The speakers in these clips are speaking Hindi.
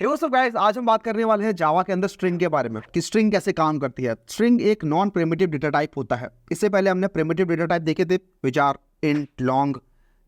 हे व्हाट्स अप गाइस, आज हम बात करने वाले हैं जावा के अंदर स्ट्रिंग के बारे में कि स्ट्रिंग कैसे काम करती है। स्ट्रिंग एक नॉन प्रिमिटिव डेटा टाइप होता है। इससे पहले हमने प्रिमिटिव डेटा टाइप देखे थे, which are int, long,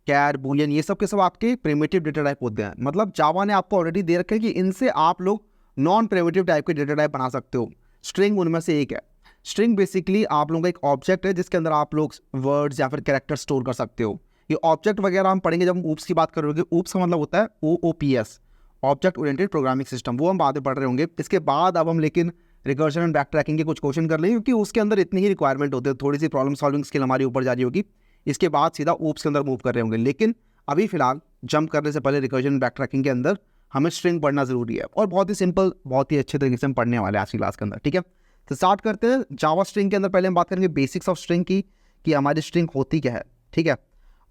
char, boolean. ये सब के सब आपके प्रिमिटिव डेटा टाइप होते हैं। मतलब जावा ने आपको ऑलरेडी दे रखा है कि इनसे आप लोग नॉन प्रिमिटिव टाइप के डेटा टाइप बना सकते हो। स्ट्रिंग उनमें से एक है। स्ट्रिंग बेसिकली आप लोगों का एक ऑब्जेक्ट है जिसके अंदर आप लोग वर्ड्स या फिर कैरेक्टर स्टोर कर सकते हो। ये ऑब्जेक्ट वगैरह हम पढ़ेंगे जब हम ऊप्स की बात करोगे। ऊप्स का मतलब होता है OOPS, object oriented programming system. वो हम बाद में पढ़ रहे होंगे। इसके बाद अब हम लेकिन रिकर्जन एंड बैक ट्रैकिंग के कुछ क्वेश्चन कर लेंगे, क्योंकि उसके अंदर इतनी ही रिक्वायरमेंट होती है। थोड़ी सी प्रॉब्लम सॉल्विंग स्किल हमारी ऊपर जा रही होगी। इसके बाद सीधा ऊप्स के अंदर मूव कर रहे होंगे। लेकिन अभी फिलहाल जंप करने से पहले रिकर्जन एंड बैक ट्रैकिंग के अंदर हमें स्ट्रिंग पढ़ना जरूरी है, और बहुत ही सिंपल, बहुत ही अच्छे तरीके से हम पढ़ने वाले हैं आज की क्लास के अंदर। ठीक है, तो स्टार्ट करते हैं। जावा स्ट्रिंग के अंदर पहले हम बात करेंगे बेसिक्स ऑफ स्ट्रिंग की, कि हमारी स्ट्रिंग होती क्या है। ठीक है,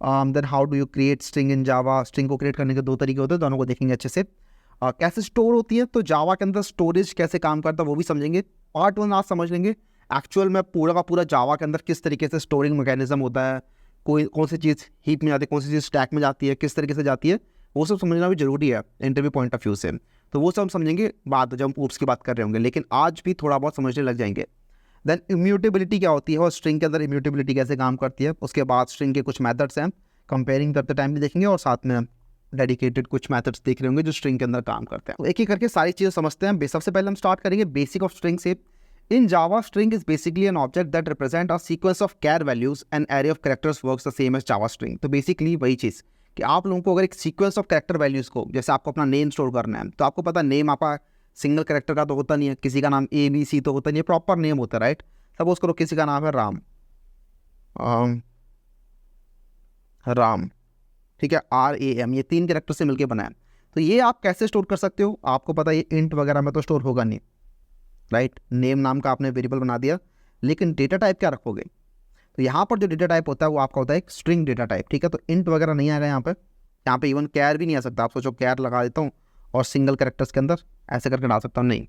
then how do you create string in Java. String को क्रिएट करने के दो तरीके होते हैं, दोनों को देखेंगे अच्छे से। कैसे स्टोर होती है, तो जावा के अंदर स्टोरेज कैसे काम करता है वो भी समझेंगे। पार्ट 1 आज समझ लेंगे एक्चुअल में पूरा का पूरा जावा के अंदर किस तरीके से स्टोरिंग मैकेनिज्म होता है, कोई कौन सी चीज़ हीप में जाती है, कौन सी चीज़ स्टैक में जाती है, किस तरीके से जाती है, वो सब समझना भी जरूरी है इंटरव्यू पॉइंट ऑफ व्यू से। तो वो सब हम समझेंगे बाद जब हम ऊप्स की बात कर रहे होंगे, लेकिन आज भी थोड़ा बहुत समझने लग जाएंगे। देन इम्यूटेबिलिटी क्या होती है और स्ट्रिंग के अंदर इम्यूटेबिलिटी कैसे काम करती है। उसके बाद स्ट्रिंग के कुछ मेथड्स हैं, कंपेयरिंग करते टाइम भी देखेंगे, और साथ में डेडिकेटेड कुछ मेथड्स देख रहे होंगे जो स्ट्रिंग के अंदर काम करते हैं। तो एक एक करके सारी चीज़ें समझते हैं। सबसे पहले हम स्टार्ट करेंगे बेसिक ऑफ स्ट्रिंग से। In Java, string is basically an object that represent a sequence of char values and array of characters works the same as Java string. तो बेसिकली वही चीज़ कि आप लोगों को अगर एक सीक्वेंस ऑफ कैरेक्टर वैल्यूज को, जैसे आपको अपना नेम स्टोर करना है, तो आपको पता नेम आपका सिंगल कैरेक्टर का तो होता नहीं है, किसी का नाम ABC तो होता नहीं है, प्रॉपर नेम होता है, राइट। सपोज करो किसी का नाम है राम, राम, ठीक है, RAM, ये 3 कैरेक्टर से मिलकर बना है। तो ये आप कैसे स्टोर कर सकते हो, आपको पता है ये इंट वगैरह में तो स्टोर होगा नहीं, राइट। नेम नाम का आपने वेरिएबल बना दिया, लेकिन डेटा टाइप क्या रखोगे। तो यहाँ पर जो डेटा टाइप होता है वो आपका होता है एक स्ट्रिंग डेटा टाइप। ठीक है, तो इंट वगैरह नहीं आएगा यहाँ पे इवन कैर भी नहीं आ सकता। आप सोचो कैर लगा देता हूँ और सिंगल कैरेक्टर्स के अंदर ऐसे करके डाल सकता हूँ, नहीं।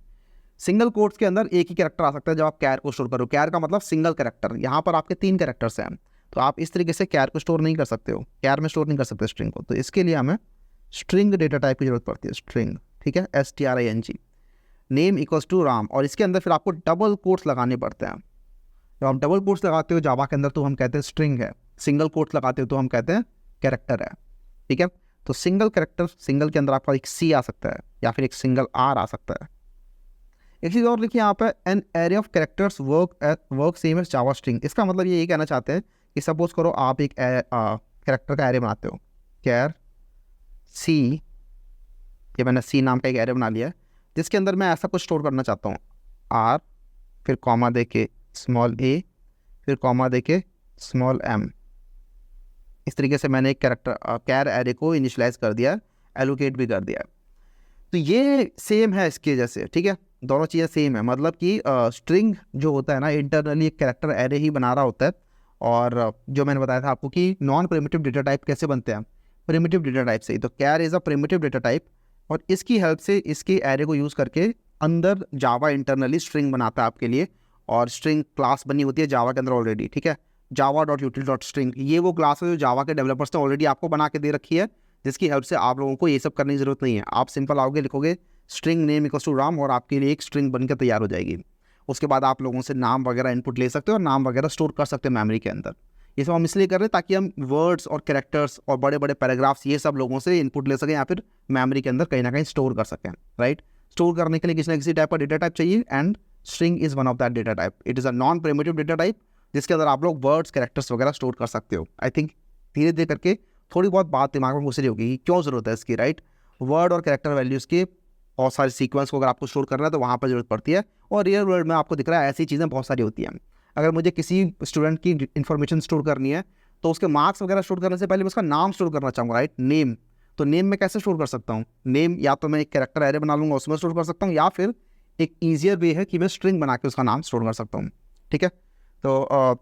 सिंगल कोट्स के अंदर एक ही कैरेक्टर आ सकता है जब आप कैर को स्टोर करो। कैर का मतलब सिंगल कैरेक्टर। यहाँ पर आपके 3 कैरेक्टर्स हैं, तो आप इस तरीके से कैर को स्टोर नहीं कर सकते हो, कैर में स्टोर नहीं कर सकते स्ट्रिंग को। तो इसके लिए हमें स्ट्रिंग डेटा टाइप की जरूरत पड़ती है, स्ट्रिंग। ठीक है, STRING, name equals to Ram, और इसके अंदर फिर आपको डबल कोट्स लगाने पड़ते हैं। जब आप डबल कोट्स लगाते हो जावा के अंदर तो हम कहते हैं स्ट्रिंग है, सिंगल कोट्स लगाते हो तो हम कहते हैं कैरेक्टर है। ठीक है, तो सिंगल कैरेक्टर, सिंगल के अंदर आपका एक C आ सकता है या फिर एक सिंगल R आ सकता है। एक चीज़ और लिखिए यहाँ पे, an array of characters work same as Java string. इसका मतलब ये कहना चाहते हैं कि सपोज करो आप एक कैरेक्टर का एरे बनाते हो, कैर C, ये मैंने C नाम का एक एरे बना लिया है, जिसके अंदर मैं ऐसा कुछ स्टोर करना चाहता हूँ, R, फिर कॉमा दे के स्मॉल a, फिर कॉमा दे के स्मॉल m। इस तरीके से मैंने एक कैरेक्टर कैर एरे को इनिशियलाइज कर दिया, एलोकेट भी कर दिया। तो ये सेम है इसके जैसे। ठीक है, दोनों चीज़ें सेम है। मतलब कि स्ट्रिंग जो होता है ना, इंटरनली एक कैरेक्टर एरे ही बना रहा होता है। और जो मैंने बताया था आपको कि नॉन प्रिमिटिव डेटा टाइप कैसे बनते हैं, प्रिमिटिव डेटा टाइप से ही। तो char is a primitive data type, और इसकी हेल्प से, इसके एरे को यूज़ करके अंदर जावा इंटरनली स्ट्रिंग बनाता है आपके लिए। और स्ट्रिंग क्लास बनी होती है जावा के अंदर ऑलरेडी। ठीक है, java.util.string, ये वो क्लास है जो जावा के डेवलपर्स ने ऑलरेडी आपको बना के दे रखी है, जिसकी हेल्प से आप लोगों को ये सब करने की जरूरत नहीं है। आप सिंपल आओगे, लिखोगे string name equals to Ram, और आपके लिए एक स्ट्रिंग बनकर तैयार हो जाएगी। उसके बाद आप लोगों से नाम वगैरह इनपुट ले सकते हो और नाम वगैरह स्टोर कर सकते हैं मेमोरी के अंदर। ये सब हम इसलिए कर रहे हैं ताकि हम वर्ड्स और कैरेक्टर्स और बड़े बड़े पैराग्राफ्स ये सब लोगों से इनपुट ले सकें, या फिर मेमोरी के अंदर कहीं ना कहीं स्टोर कर सकें, राइट। स्टोर करने के लिए किसी ना किसी टाइप का डेटा टाइप चाहिए, and string is one of that data type. It is a non primitive data type जिसके अंदर आप लोग वर्ड्स, कैरेक्टर्स वगैरह स्टोर कर सकते हो। आई थिंक धीरे धीरे करके थोड़ी बहुत बात दिमाग में घुस रही होगी क्यों ज़रूरत है इसकी, राइट। वर्ड और कैरेक्टर वैल्यूज़ के बहुत सारे सीक्वेंस को अगर आपको स्टोर करना है तो वहाँ पर जरूरत पड़ती है। और रियल वर्ल्ड में आपको दिख रहा है ऐसी चीज़ें बहुत सारी होती हैं। अगर मुझे किसी स्टूडेंट की इन्फॉर्मेशन स्टोर करनी है तो उसके मार्क्स वगैरह स्टोर करने से पहले मैं उसका नाम स्टोर करना चाहूँगा, राइट, नेम। तो नेम में कैसे स्टोर कर सकता हूँ नेम, या तो मैं एक कैरेक्टर एरे बना लूँगा उसमें स्टोर कर सकता हूँ, या फिर एक ईजियर वे है कि मैं स्ट्रिंग बना के उसका नाम स्टोर कर सकता हूँ। ठीक है, तो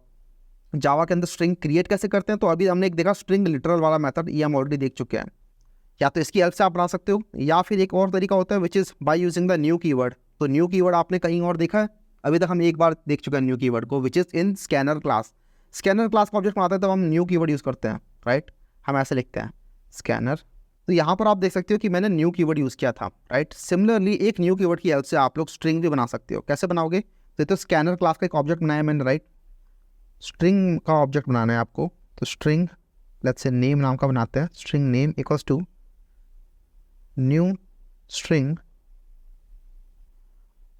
जावा के अंदर स्ट्रिंग क्रिएट कैसे करते हैं, तो अभी हमने एक देखा स्ट्रिंग लिटरल वाला मेथड, ये हम ऑलरेडी देख चुके हैं। या तो इसकी हेल्प से आप बना सकते हो, या फिर एक और तरीका होता है which is by using the new keyword. तो न्यू कीवर्ड आपने कहीं और देखा है, अभी तक हम एक बार देख चुके हैं न्यू कीवर्ड को, which is in scanner class. Scanner class का ऑब्जेक्ट बनाते हैं तब हम न्यू कीवर्ड यूज़ करते हैं, राइट। हम ऐसे लिखते हैं स्कैनर तो यहाँ पर आप देख सकते हो कि मैंने न्यू कीवर्ड यूज़ किया था, राइट। सिमिलरली एक न्यू कीवर्ड की हेल्प से आप लोग स्ट्रिंग भी बना सकते हो। कैसे बनाओगे? तो स्कैनर क्लास का एक ऑब्जेक्ट बनाया मैंने, राइट। स्ट्रिंग का ऑब्जेक्ट बनाना है आपको, तो स्ट्रिंग लेट्स से नेम नाम का बनाते हैं। String name equals to new string,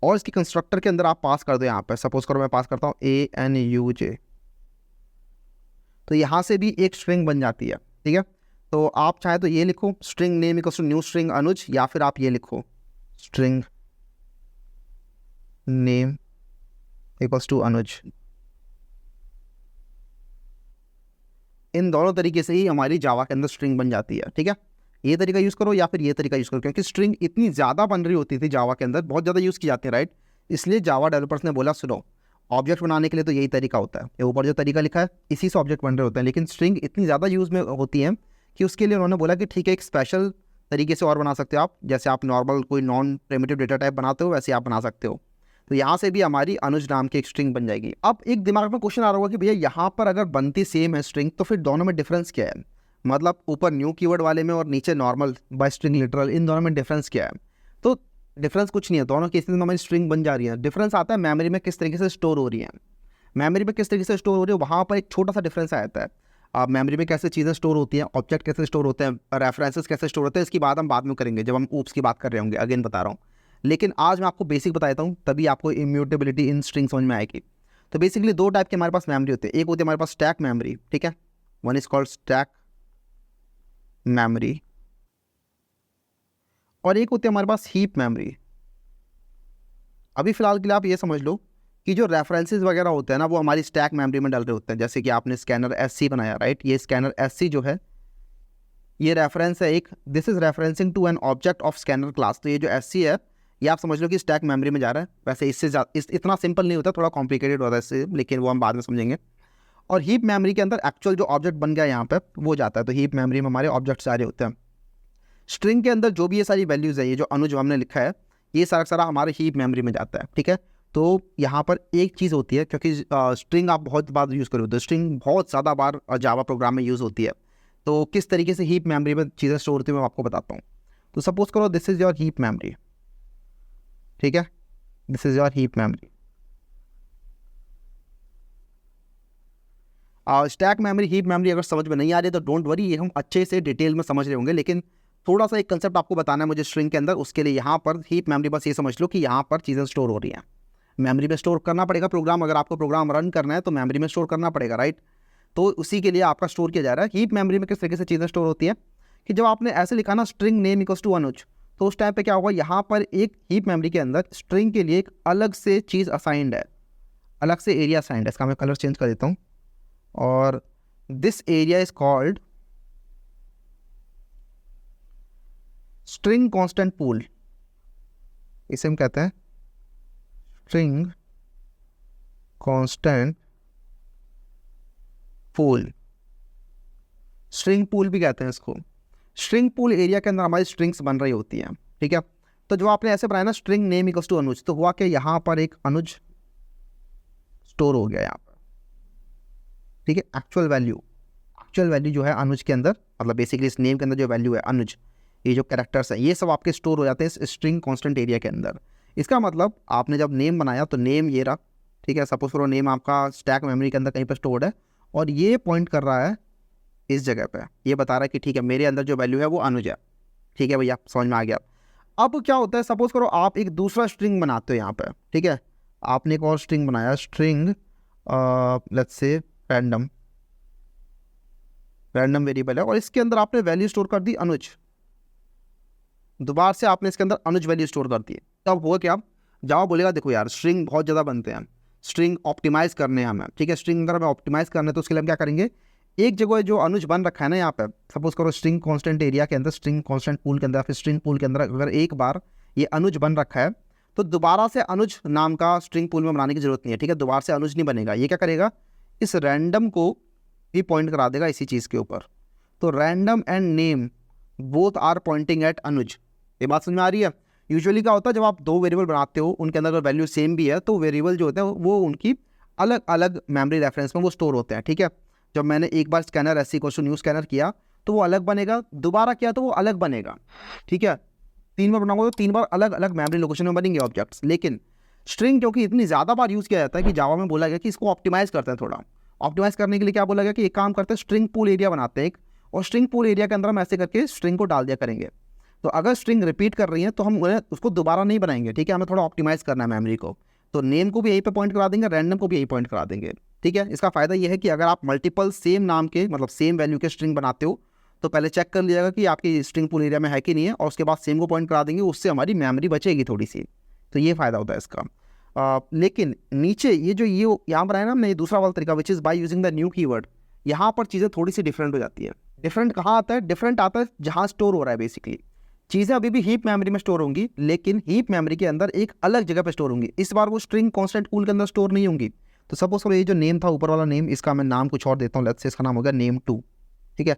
और इसकी कंस्ट्रक्टर के अंदर आप पास कर दो। यहाँ पर सपोज करो मैं पास करता हूँ ANUJ, तो यहाँ से भी एक स्ट्रिंग बन जाती है, ठीक है। तो आप चाहे तो ये लिखो string name equals to new string Anuj, या फिर आप ये लिखो string name equals to Anuj. इन दोनों तरीके से ही हमारी जावा के अंदर स्ट्रिंग बन जाती है, ठीक है। ये तरीका यूज़ करो या फिर ये तरीका यूज़ करो, क्योंकि स्ट्रिंग इतनी ज़्यादा बन रही होती थी जावा के अंदर, बहुत ज़्यादा यूज़ की जाती है, राइट। इसलिए जावा डेवलपर्स ने बोला सुनो ऑब्जेक्ट बनाने के लिए तो यही तरीका होता है, ये ऊपर जो तरीका लिखा है इसी से ऑब्जेक्ट बन रहे होते हैं, लेकिन स्ट्रिंग इतनी ज़्यादा यूज़ में होती है कि उसके लिए उन्होंने बोला कि ठीक है एक स्पेशल तरीके से और बना सकते हो आप, जैसे आप नॉर्मल कोई नॉन प्रिमिटिव डेटा टाइप बनाते हो वैसे आप बना सकते हो। तो यहाँ से भी हमारी अनुज नाम की एक स्ट्रिंग बन जाएगी। अब एक दिमाग में क्वेश्चन आ रहा होगा कि भैया यहाँ पर अगर बनती सेम है स्ट्रिंग, तो फिर दोनों में डिफरेंस क्या है? मतलब ऊपर न्यू कीवर्ड वाले में और नीचे नॉर्मल बाय स्ट्रिंग लिटरल, इन दोनों में डिफरेंस क्या है? तो डिफरेंस कुछ नहीं है, दोनों केसेस में हमारी स्ट्रिंग बन जा रही है। डिफरेंस आता है मेमोरी में किस तरीके से स्टोर हो रही है। मेमोरी में किस तरीके से स्टोर हो रही है वहाँ पर एक छोटा सा डिफरेंस आता है। अब मेमोरी में कैसे चीज़ें स्टोर होती हैं, ऑब्जेक्ट कैसे स्टोर होते हैं, रेफरेंसेस कैसे स्टोर होते हैं, इसकी बात हम बाद में करेंगे जब हम ऊप्स की बात कर रहे होंगे, अगेन बता रहा हूँ। लेकिन आज मैं आपको बेसिक बताता हूँ, तभी आपको इम्यूटेबिलिटी इन स्ट्रिंग समझ में आएगी। तो बेसिकली दो टाइप के हमारे पास मेमोरी होती है। एक होती है हमारे पास स्टैक मेमोरी, ठीक है, one is called stack memory, और एक होती है हमारे पास हीप मेमोरी। अभी फिलहाल के लिए आप ये समझ लो कि जो रेफरेंसेस वगैरह होते हैं ना वो हमारी स्टैक मेमोरी में डल रहे होते हैं। जैसे कि आपने स्कैनर SC बनाया, राइट, ये स्कैनर SC जो है ये रेफरेंस है एक, this is referencing to an object of scanner class. तो ये जो SC है ये आप समझ लो कि स्टैक मेमोरी में जा रहा है। वैसे इससे इतना सिंपल नहीं होता, थोड़ा कॉम्प्लिकेटेड होता है इससे, लेकिन वो हम बाद में समझेंगे। और हीप मेमोरी के अंदर एक्चुअल जो ऑब्जेक्ट बन गया यहाँ पे वो जाता है। तो हीप मेमोरी में हमारे ऑब्जेक्ट सारे होते हैं। स्ट्रिंग के अंदर जो भी ये सारी वैल्यूज़ है, ये जो अनुज हमने लिखा है, ये सारा सारा हमारे हीप मेमोरी में जाता है, ठीक है। तो यहाँ पर एक चीज़ होती है, क्योंकि स्ट्रिंग आप बहुत बार यूज़ करोगे, तो स्ट्रिंग बहुत ज़्यादा बार जावा प्रोग्राम में यूज़ होती है। तो किस तरीके से हीप मेमोरी में चीज़ें स्टोर होती है मैं आपको बताता हूँ। तो सपोज करो this is your heap memory, ठीक है, this is your heap memory. Stack memory heap memory अगर समझ में नहीं आ रही तो डोंट वरी, ये हम अच्छे से डिटेल में समझ रहे होंगे, लेकिन थोड़ा सा एक कंसेप्ट आपको बताना है मुझे स्ट्रिंग के अंदर। उसके लिए यहाँ पर हीप मेमोरी बस ये समझ लो कि यहाँ पर चीज़ें स्टोर हो रही हैं, मेमोरी में स्टोर करना पड़ेगा प्रोग्राम। अगर आपको प्रोग्राम रन करना है तो मेमोरी में स्टोर करना पड़ेगा, राइट। तो उसी के लिए आपका स्टोर किया जा रहा है। हीप मेमोरी में किस तरीके से चीज़ें स्टोर होती है कि जब आपने ऐसे लिखा ना string name equals to Anuj, तो उस टाइम पे क्या होगा, यहाँ पर एक हीप मेमोरी के अंदर स्ट्रिंग के लिए एक अलग से चीज़ असाइंड है, अलग से एरिया असाइंड है। इसका मैं कलर चेंज कर देता हूँ, और this area is called string constant pool. इसे हम कहते हैं string constant pool, string pool भी कहते हैं इसको। स्ट्रिंग पूल एरिया के अंदर हमारी स्ट्रिंग्स बन रही होती हैं, ठीक है। तो जो आपने ऐसे बनाया ना string name equals to Anuj, तो हुआ कि यहाँ पर एक अनुज स्टोर हो गया यहाँ पर, ठीक है। एक्चुअल वैल्यू जो है अनुज के अंदर, मतलब बेसिकली इस नेम के अंदर जो वैल्यू है अनुज, ये जो कैरेक्टर्स है ये सब आपके स्टोर हो जाते हैं इस स्ट्रिंग कांस्टेंट एरिया के अंदर। इसका मतलब आपने जब नेम बनाया तो नेम ये रहा, ठीक है। सपोज करो नेम आपका स्टैक मेमोरी के अंदर कहीं पर स्टोर्ड है, और ये पॉइंट कर रहा है इस जगह पे, ये बता रहा है कि ठीक है मेरे अंदर जो वैल्यू है वो अनुज है, ठीक है भैया, समझ में आ गया। अब क्या होता है, सपोज करो आप एक दूसरा स्ट्रिंग बनाते हो यहाँ पे, ठीक है, आपने एक और स्ट्रिंग बनाया, स्ट्रिंग लेट्स से रैंडम वेरिएबल है, और इसके अंदर आपने वैल्यू स्टोर कर दी अनुज। दोबारा से आपने इसके अंदर अनुज वैल्यू स्टोर कर दी। तब हुआ क्या, जावा बोलेगा देखो यार स्ट्रिंग बहुत ज़्यादा बनते हैं, स्ट्रिंग ऑप्टिमाइज़ करने हैं हमें, ठीक है। स्ट्रिंग अगर हमें ऑप्टिमाइज़ करना है तो उसके लिए हम क्या करेंगे, एक जगह जो अनुज बन रखा है ना यहाँ पे, सपोज करो स्ट्रिंग कांस्टेंट एरिया के अंदर, स्ट्रिंग कांस्टेंट पूल के अंदर, फिर स्ट्रिंग पूल के अंदर अगर एक बार ये अनुज बन रखा है तो दोबारा से अनुज नाम का स्ट्रिंग पूल में बनाने की जरूरत नहीं है, ठीक है। दोबारा से अनुज नहीं बनेगा, ये क्या करेगा, इस रैंडम को भी पॉइंट करा देगा इसी चीज़ के ऊपर। तो random and name both are pointing at Anuj. ये बात समझ में आ रही है। यूजुअली क्या होता है जब आप दो वेरिएबल बनाते हो उनके अंदर अगर वैल्यू सेम भी है तो वेरिएबल जो होते हैं वो उनकी अलग अलग मेमोरी रेफरेंस में वो स्टोर होते हैं, ठीक है। जब मैंने एक बार स्कैनर SC को न्यू स्कैनर किया तो वो अलग बनेगा, दोबारा किया तो वो अलग बनेगा, ठीक है। 3 बार बनाओगे तो 3 बार अलग अलग मेमोरी लोकेशन में बनेंगे ऑब्जेक्ट्स। लेकिन स्ट्रिंग क्योंकि इतनी ज़्यादा बार यूज़ किया जाता है कि जावा में बोला गया कि इसको ऑप्टिमाइज करते हैं थोड़ा। ऑप्टिमाइज करने के लिए क्या बोला गया कि एक काम करते हैं, स्ट्रिंग पूल एरिया बनाते हैं एक, और स्ट्रिंग पूल एरिया के अंदर हम ऐसे करके स्ट्रिंग को डाल दिया करेंगे। तो अगर स्ट्रिंग रिपीट कर रही है तो हम उसको दोबारा नहीं बनाएंगे, ठीक है, हमें थोड़ा ऑप्टिमाइज करना है मेमोरी को। तो नेम को भी यहीं पे पॉइंट करा देंगे, रैंडम को भी यही पॉइंट करा देंगे, ठीक है। इसका फायदा ये है कि अगर आप मल्टीपल सेम नाम के मतलब सेम वैल्यू के स्ट्रिंग बनाते हो तो पहले चेक कर लीजिएगा कि आपकी स्ट्रिंग पूल एरिया में है कि नहीं है, और उसके बाद सेम को पॉइंट करा देंगे, उससे हमारी मेमोरी बचेगी थोड़ी सी। तो ये फ़ायदा होता है इसका। लेकिन नीचे ये जो ये यहाँ बनाया ना हमने, ये दूसरा वाला तरीका which is by using the new keyword, यहाँ पर चीज़ें थोड़ी सी डिफरेंट हो जाती है। डिफरेंट कहाँ आता है? डिफरेंट आता है जहाँ स्टोर हो रहा है। बेसिकली चीज़ें अभी भी हीप मेमोरी में स्टोर होंगी, लेकिन हीप मेमोरी के अंदर एक अलग जगह पे स्टोर होंगी। इस बार वो स्ट्रिंग कॉन्स्टेंट पूल के अंदर स्टोर नहीं होंगी। तो सपोज करो ये जो नेम था ऊपर वाला नेम, इसका मैं नाम कुछ और देता हूँ, लेट्स से इसका नाम हो गया name2, ठीक है,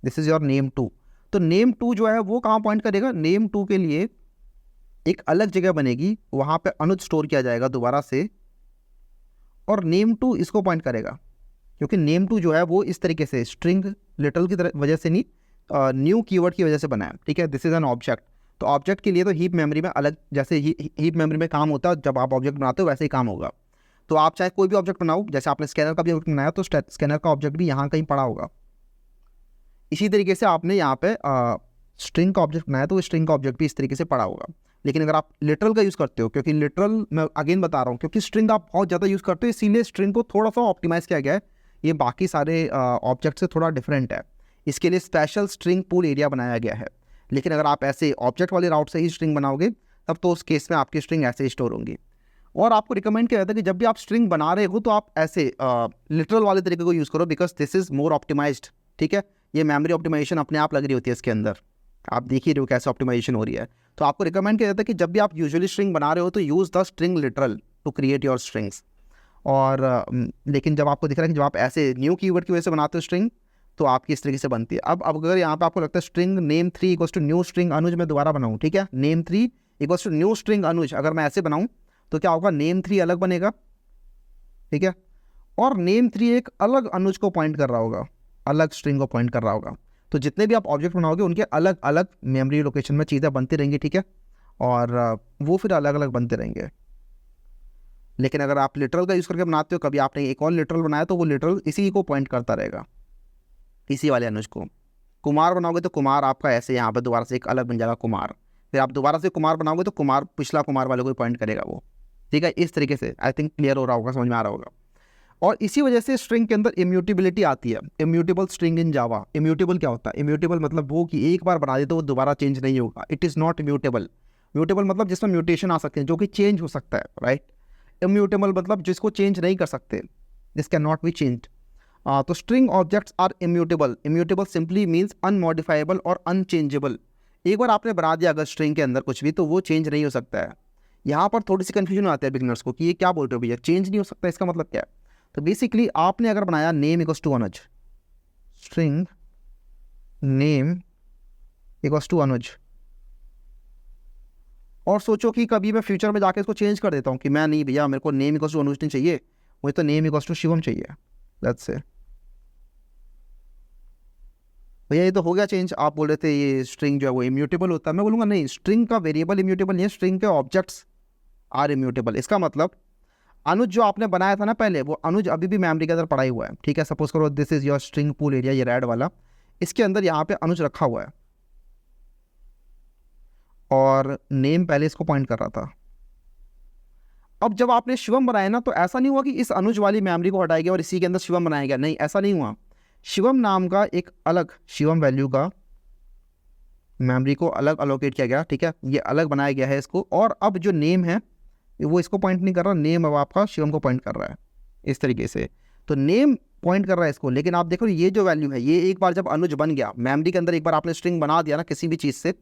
दिस इज़ योर name2। तो name2 जो है वो कहाँ पॉइंट करेगा? name2 के लिए एक अलग जगह बनेगी, वहाँ पे अनुज स्टोर किया जाएगा दोबारा से, और name2 इसको पॉइंट करेगा, क्योंकि name2 जो है वो इस तरीके से स्ट्रिंग लिटरल की वजह से नहीं, न्यू कीवर्ड की वजह से बना है, ठीक है। This is an object. तो ऑब्जेक्ट के लिए तो हीप मेमोरी में अलग, जैसे हीप मेमोरी में काम होता है जब आप ऑब्जेक्ट बनाते हो, वैसे ही काम होगा। तो आप चाहे कोई भी ऑब्जेक्ट बनाओ, जैसे आपने स्कैनर का भी ऑब्जेक्ट बनाया तो स्कैनर का ऑब्जेक्ट भी यहाँ कहीं पड़ा होगा। इसी तरीके से आपने यहाँ पे स्ट्रिंग का ऑब्जेक्ट बनाया तो स्ट्रिंग का ऑब्जेक्ट भी इस तरीके से पड़ा होगा। लेकिन अगर आप लिटरल का यूज़ करते हो, क्योंकि लिटरल मैं अगेन बता रहा हूँ, क्योंकि स्ट्रिंग आप बहुत ज़्यादा यूज़ करते हो, इसीलिए स्ट्रिंग को थोड़ा सा ऑप्टिमाइज़ किया गया है। ये बाकी सारे ऑब्जेक्ट से थोड़ा डिफरेंट है, इसके लिए स्पेशल स्ट्रिंग पूल एरिया बनाया गया है। लेकिन अगर आप ऐसे ऑब्जेक्ट वाले राउट से ही स्ट्रिंग बनाओगे तब तो उस केस में आपकी स्ट्रिंग ऐसे ही स्टोर होंगी। और आपको रिकमेंड किया जाता है कि जब भी आप स्ट्रिंग बना रहे हो तो आप ऐसे लिटरल वाले तरीके को यूज़ करो, because this is more optimised, ठीक है। ये मेमोरी ऑप्टिमाइजेशन अपने आप लग रही होती है इसके अंदर, आप देख ही रहे हो कैसे ऑप्टिमाइजेशन हो रही है। तो आपको रिकमेंड किया जाता है कि जब भी आप यूजुअली स्ट्रिंग बना रहे हो तो use the string literal to create your strings. और लेकिन जब आपको दिख रहा है कि जब आप ऐसे न्यू कीवर्ड की वजह से बनाते हो स्ट्रिंग, तो आपकी इस तरीके से बनती है। अब अगर यहाँ पे आपको लगता है string name3 equals to new string Anuj, मैं दोबारा बनाऊँ, ठीक है, name3 equals to new string Anuj, अगर मैं ऐसे बनाऊँ तो क्या होगा? name3 अलग बनेगा, ठीक है, और name3 एक अलग अनुज को पॉइंट कर रहा होगा, अलग स्ट्रिंग को पॉइंट कर रहा होगा। तो जितने भी आप ऑब्जेक्ट बनाओगे उनके अलग अलग मेमोरी लोकेशन में चीज़ें बनती रहेंगी, ठीक है, और वो फिर अलग अलग बनते रहेंगे। लेकिन अगर आप लिटरल का यूज़ करके बनाते हो, कभी आपने एक और लिटरल बनाया तो वो लिटरल इसी को पॉइंट करता रहेगा, इसी वाले अनुज को। कुमार बनाओगे तो कुमार आपका ऐसे यहाँ पे दोबारा से एक अलग बन जाएगा कुमार, फिर आप दोबारा से कुमार बनाओगे तो कुमार पिछला कुमार वाले को पॉइंट करेगा वो, ठीक है। इस तरीके से आई थिंक क्लियर हो रहा होगा, समझ में आ रहा होगा। और इसी वजह से स्ट्रिंग के अंदर इम्यूटेबिलिटी आती है। Immutable string in Java. Immutable क्या होता है? इम्यूटेबल मतलब वो कि एक बार बना दे तो वो दोबारा चेंज नहीं होगा। It is not immutable. Mutable मतलब जिसमें म्यूटेशन आ सकते हैं, जो कि चेंज हो सकता है, राइट। इम्यूटेबल मतलब जिसको चेंज नहीं कर सकते, this can not be changed. तो string objects are immutable. Immutable simply means unmodifiable और अनचेंजेबल। एक बार आपने बना दिया अगर स्ट्रिंग के अंदर कुछ भी, तो वो चेंज नहीं हो सकता है। यहाँ पर थोड़ी सी कन्फ्यूजन आती है बिगिनर्स को कि ये क्या बोल रहे हो भैया, चेंज नहीं हो सकता, इसका मतलब क्या है? तो बेसिकली आपने अगर बनाया name equals to Anuj, string name equals to Anuj, और सोचो कि कभी मैं फ्यूचर में जाके इसको चेंज कर देता हूँ कि मैं नहीं भैया, मेरे को नेम इक्वल्स टू अनुज नहीं चाहिए, मुझे तो नेम इक्वल्स टू शिवम चाहिए, लेट्स से। भैया ये तो हो गया चेंज, आप बोल रहे थे ये स्ट्रिंग जो है वो इम्यूटेबल होता है। मैं बोलूँगा नहीं, स्ट्रिंग का वेरिएबल इम्यूटेबल नहीं है, स्ट्रिंग के ऑब्जेक्ट्स आर इम्यूटेबल। इसका मतलब अनुज जो आपने बनाया था ना पहले, वो अनुज अभी भी मेमोरी के अंदर पड़ा ही हुआ है, ठीक है। सपोज करो this is your string pool area, ये रेड वाला, इसके अंदर यहाँ पे अनुज रखा हुआ है और नेम पहले इसको पॉइंट कर रहा था। अब जब आपने शिवम बनाया ना, तो ऐसा नहीं हुआ कि इस अनुज वाली मेमोरी को हटाया गया और इसी के अंदर शिवम बनाया गया, नहीं, ऐसा नहीं हुआ। शिवम नाम का एक अलग शिवम वैल्यू का मेमोरी को अलग अलोकेट किया गया, ठीक है, ये अलग बनाया गया है इसको। और अब जो नेम है वो इसको पॉइंट नहीं कर रहा, नेम अब आपका शिवम को पॉइंट कर रहा है इस तरीके से। तो नेम पॉइंट कर रहा है इसको, लेकिन आप देखो ये जो वैल्यू है, ये एक बार जब अनुज बन गया मेमोरी के अंदर, एक बार आपने स्ट्रिंग बना दिया ना किसी भी चीज़ से,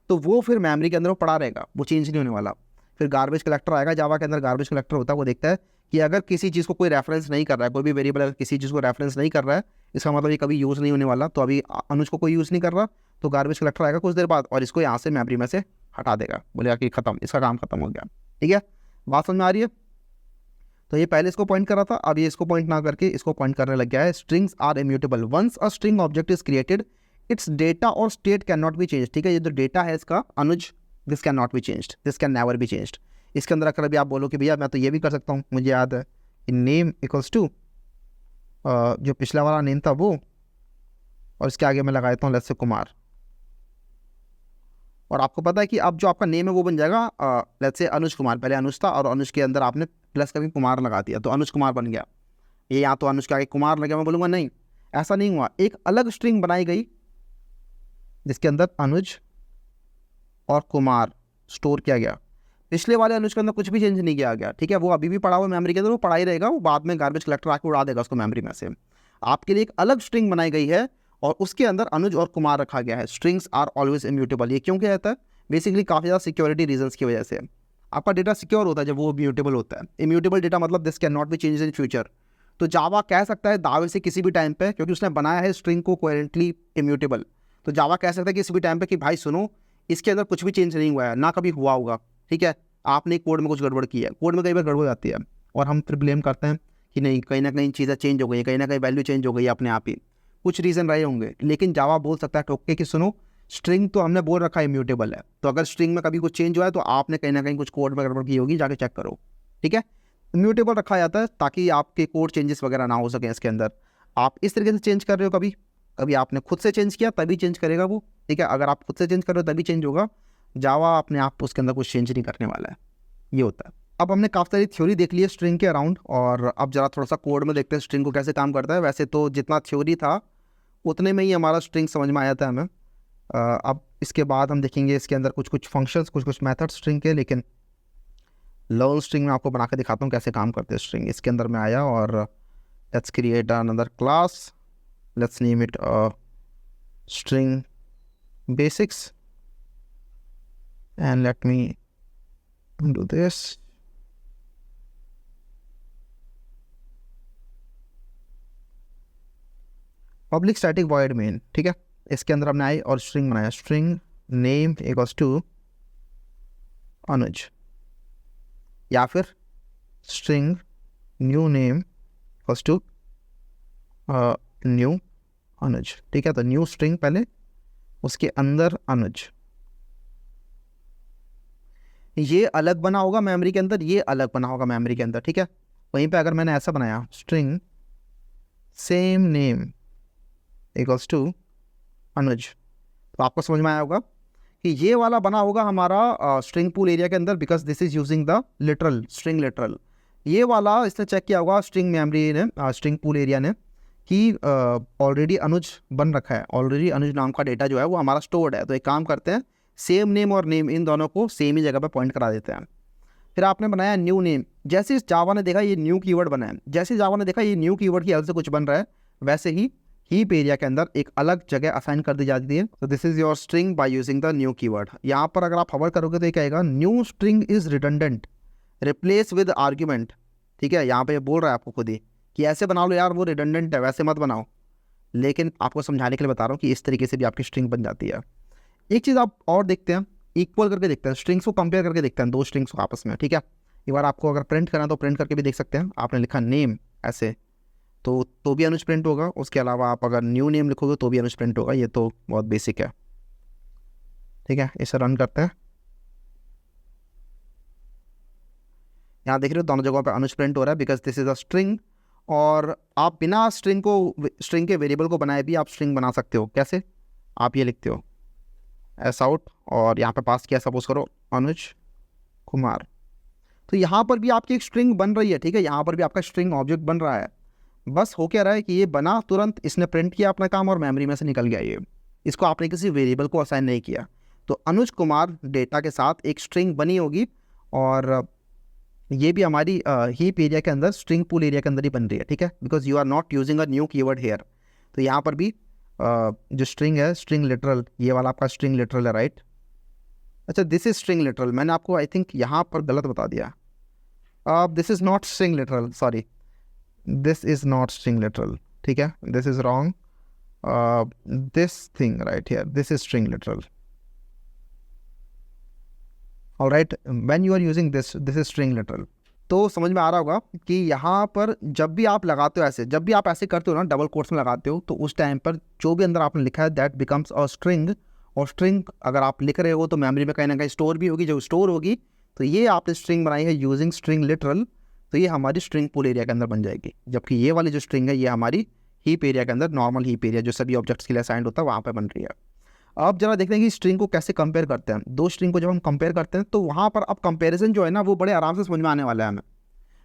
तो वो फिर मेमोरी के अंदर वो पड़ा रहेगा, वो चेंज नहीं होने वाला। फिर गार्बेज कलेक्टर आएगा, जावा के अंदर गार्बेज कलेक्टर होता है, वो देखता है कि अगर किसी चीज़ को कोई रेफरेंस नहीं कर रहा है, कोई भी वेरिएबल अगर किसी चीज़ को रेफरेंस नहीं कर रहा है, इसका मतलब ये कभी यूज़ नहीं होने वाला। तो अभी अनुज को कोई यूज़ नहीं कर रहा, तो गार्बेज कलेक्टर आएगा कुछ देर बाद और इसको यहाँ से मेमोरी में से हटा देगा, बोलेगा कि खत्म, इसका काम खत्म हो गया, ठीक है। बात समझ में आ रही है? तो ये पहले इसको पॉइंट कर रहा था, अब ये इसको पॉइंट ना करके इसको पॉइंट करने लग गया है। Strings are immutable. Once a string object is created, its data और state can not be change, ठीक है। ये जो डेटा है इसका Anuj, this can not be changed, this can never be changed. इसके अंदर अगर अभी आप बोलो कि भैया मैं तो ये भी कर सकता हूँ, मुझे याद है कि नेम इक्वल्स टू जो पिछला वाला नेम था वो, और इसके आगे मैं लगा देता हूँ लेट्स से कुमार, और आपको पता है कि अब जो आपका नेम है वो बन जाएगा लेट्स से अनुज कुमार। पहले अनुज था और अनुज के अंदर आपने प्लस करके कुमार लगा दिया तो अनुज कुमार बन गया। ये यहाँ तो अनुज के आगे कुमार लग गया, मैं बोलूँगा नहीं, ऐसा नहीं हुआ। एक अलग स्ट्रिंग बनाई गई जिसके अंदर अनुज और कुमार स्टोर किया गया। पिछले वाले अनुज के अंदर कुछ भी चेंज नहीं किया गया, ठीक है। वो अभी भी पड़ा हुआ मेमोरी के अंदर, वो पड़ा ही रहेगा, वो बाद में गार्बेज कलेक्टर आके उड़ा देगा उसको मेमोरी में से। आपके लिए एक अलग स्ट्रिंग बनाई गई है और उसके अंदर अनुज और कुमार रखा गया है। Strings are always immutable. ये क्यों किया जाता है? बेसिकली काफ़ी ज़्यादा सिक्योरिटी रीजंस की वजह से। आपका डेटा सिक्योर होता है जब वो इम्यूटेबल होता है। इम्यूटेबल डेटा मतलब this can not be change in future. तो जावा कह सकता है दावे से किसी भी टाइम पे, क्योंकि उसने बनाया है स्ट्रिंग को कोहेरेंटली इम्यूटेबल, तो जावा कह सकता है किसी भी टाइम पे कि भाई सुनो, इसके अंदर कुछ भी चेंज नहीं हुआ है, ना कभी हुआ होगा, ठीक है। आपने कोड में कुछ गड़बड़ की है, कोड में कई बार गड़बड़ हो जाती है और हम फिर ब्लेम करते हैं कि नहीं कहीं ना कहीं चीज़ें चेंज हो गई है, कहीं ना कहीं वैल्यू चेंज हो गई है अपने आप ही, कुछ रीज़न रहे होंगे। लेकिन जावा बोल सकता है ठोक के कि सुनो, स्ट्रिंग तो हमने बोल रखा है इम्यूटेबल है, तो अगर स्ट्रिंग में कभी कुछ चेंज हुआ है तो आपने कहीं ना कहीं कुछ कोड में गड़बड़ की होगी, जाके चेक करो, ठीक है। इम्यूटेबल रखा जाता है ताकि आपके कोड चेंजेस वगैरह ना हो सके इसके अंदर। आप इस तरीके से चेंज कर रहे हो, कभी कभी आपने खुद से चेंज किया तभी चेंज करेगा वो, ठीक है। अगर आप खुद से चेंज कर रहे हो तभी चेंज होगा, जावा अपने आप उसके अंदर कुछ चेंज नहीं करने वाला है, ये होता है। अब हमने काफ़ी सारी थ्योरी देख ली है स्ट्रिंग के अराउंड, और अब जरा थोड़ा सा कोड में देखते हैं स्ट्रिंग को कैसे काम करता है। वैसे तो जितना थ्योरी था उतने में ही हमारा स्ट्रिंग समझ में आया था हमें। अब इसके बाद हम देखेंगे इसके अंदर कुछ कुछ फंक्शंस, कुछ कुछ मेथड्स स्ट्रिंग के, लेकिन लर्न स्ट्रिंग में आपको बना के दिखाता हूँ कैसे काम करते हैं स्ट्रिंग। इसके अंदर मैं आया और let's create another class, let's name it string basics and let me do this. Public static void main, ठीक है। इसके अंदर हमने आए और स्ट्रिंग बनाया, string name equals to Anuj, या फिर string new name equals to new Anuj, ठीक है। तो न्यू स्ट्रिंग पहले, उसके अंदर अनुज, ये अलग बना होगा मेमोरी के अंदर, ये अलग बना होगा मेमोरी के अंदर, ठीक है। वहीं पे अगर मैंने ऐसा बनाया string same name equals to Anuj, तो आपको समझ में आया होगा कि ये वाला बना होगा हमारा स्ट्रिंग पूल एरिया के अंदर, because this is using the literal string literal. ये वाला इसने चेक किया होगा स्ट्रिंग मेमोरी ने, स्ट्रिंग पूल एरिया ने, कि ऑलरेडी अनुज बन रखा है, ऑलरेडी अनुज नाम का डेटा जो है वो हमारा स्टोर्ड है। तो एक काम करते हैं, सेम नेम और नेम इन दोनों को सेम ही जगह पे पॉइंट करा देते हैं। फिर आपने बनाया न्यू नेम, जैसे इस जावा ने देखा ये न्यू कीवर्ड बना है, जैसे जावा ने देखा ये न्यू कीवर्ड की हेल्प से कुछ बन रहा है, वैसे ही हीप एरिया के अंदर एक अलग जगह असाइन कर दी जाती है। तो this is your string bye using the new keyword. यहाँ पर अगर आप हवर करोगे तो ये कहेगा new string is redundant, replace with argument, ठीक है। यहाँ पे ये बोल रहा है आपको खुद ही कि ऐसे बना लो यार, वो रिडंडेंट है, वैसे मत बनाओ। लेकिन आपको समझाने के लिए बता रहा हूँ कि इस तरीके से भी आपकी स्ट्रिंग बन जाती है। एक चीज़ आप और देखते हैं, इक्वल करके देखते हैं, स्ट्रिंग्स को कंपेयर करके देखते हैं, दो स्ट्रिंग्स को आपस में, ठीक है। एक बार आपको अगर प्रिंट करना तो प्रिंट करके भी देख सकते हैं। आपने लिखा नेम ऐसे, तो भी अनुज प्रिंट होगा। उसके अलावा आप अगर न्यू नेम लिखोगे तो भी अनुज प्रिंट होगा। ये तो बहुत बेसिक है, ठीक है। इसे रन करते हैं। यहाँ देख रहे हो दोनों जगहों पे अनुज प्रिंट हो रहा है, because this is a string. और आप बिना स्ट्रिंग के वेरिएबल को बनाए भी आप स्ट्रिंग बना सकते हो। कैसे? आप ये लिखते हो एस आउट और यहाँ पे पास किया सपोज करो अनुज कुमार, तो यहाँ पर भी आपकी एक स्ट्रिंग बन रही है, ठीक है। यहाँ पर भी आपका स्ट्रिंग ऑब्जेक्ट बन रहा है। बस हो क्या रहा है कि ये बना तुरंत, इसने प्रिंट किया अपना काम और मेमोरी में से निकल गया ये, इसको आपने किसी वेरिएबल को असाइन नहीं किया। तो अनुज कुमार डेटा के साथ एक स्ट्रिंग बनी होगी, और ये भी हमारी हीप एरिया के अंदर स्ट्रिंग पूल एरिया के अंदर ही बन रही है, ठीक है, because you are not using a new keyword here. तो यहाँ पर भी जो स्ट्रिंग है स्ट्रिंग लिटरल, ये वाला आपका स्ट्रिंग लिटरल है, राइट। अच्छा, दिस इज स्ट्रिंग लिटरल, मैंने आपको आई थिंक यहाँ पर गलत बता दिया। This is not string literal, sorry, this is not string literal, ठीक है, this is wrong. This thing right here, this is string literal, alright. When you are using this is string literal. तो समझ में आ रहा होगा कि यहाँ पर जब भी आप लगाते हो ऐसे, जब भी आप ऐसे करते हो ना, डबल कोट्स में लगाते हो, तो उस टाइम पर जो भी अंदर आपने लिखा है दैट बिकम्स अ स्ट्रिंग। और स्ट्रिंग अगर आप लिख रहे हो तो मेमोरी में कहीं ना कहीं स्टोर भी होगी, जो स्टोर होगी तो ये आपने स्ट्रिंग बनाई है यूजिंग स्ट्रिंग लिटरल, तो ये हमारी स्ट्रिंग पूल एरिया के अंदर बन जाएगी। जबकि ये वाली जो स्ट्रिंग है ये हमारी हीप एरिया के अंदर, नॉर्मल हीप एरिया जो सभी ऑब्जेक्ट्स के लिए असाइंड होता है वहाँ पर बन रही है। अब जरा देखते हैं कि स्ट्रिंग को कैसे कंपेयर करते हैं। दो स्ट्रिंग को जब हम कंपेयर करते हैं तो वहाँ पर अब कंपेरिजन जो है ना वो बड़े आराम से समझ में आने वाला है हमें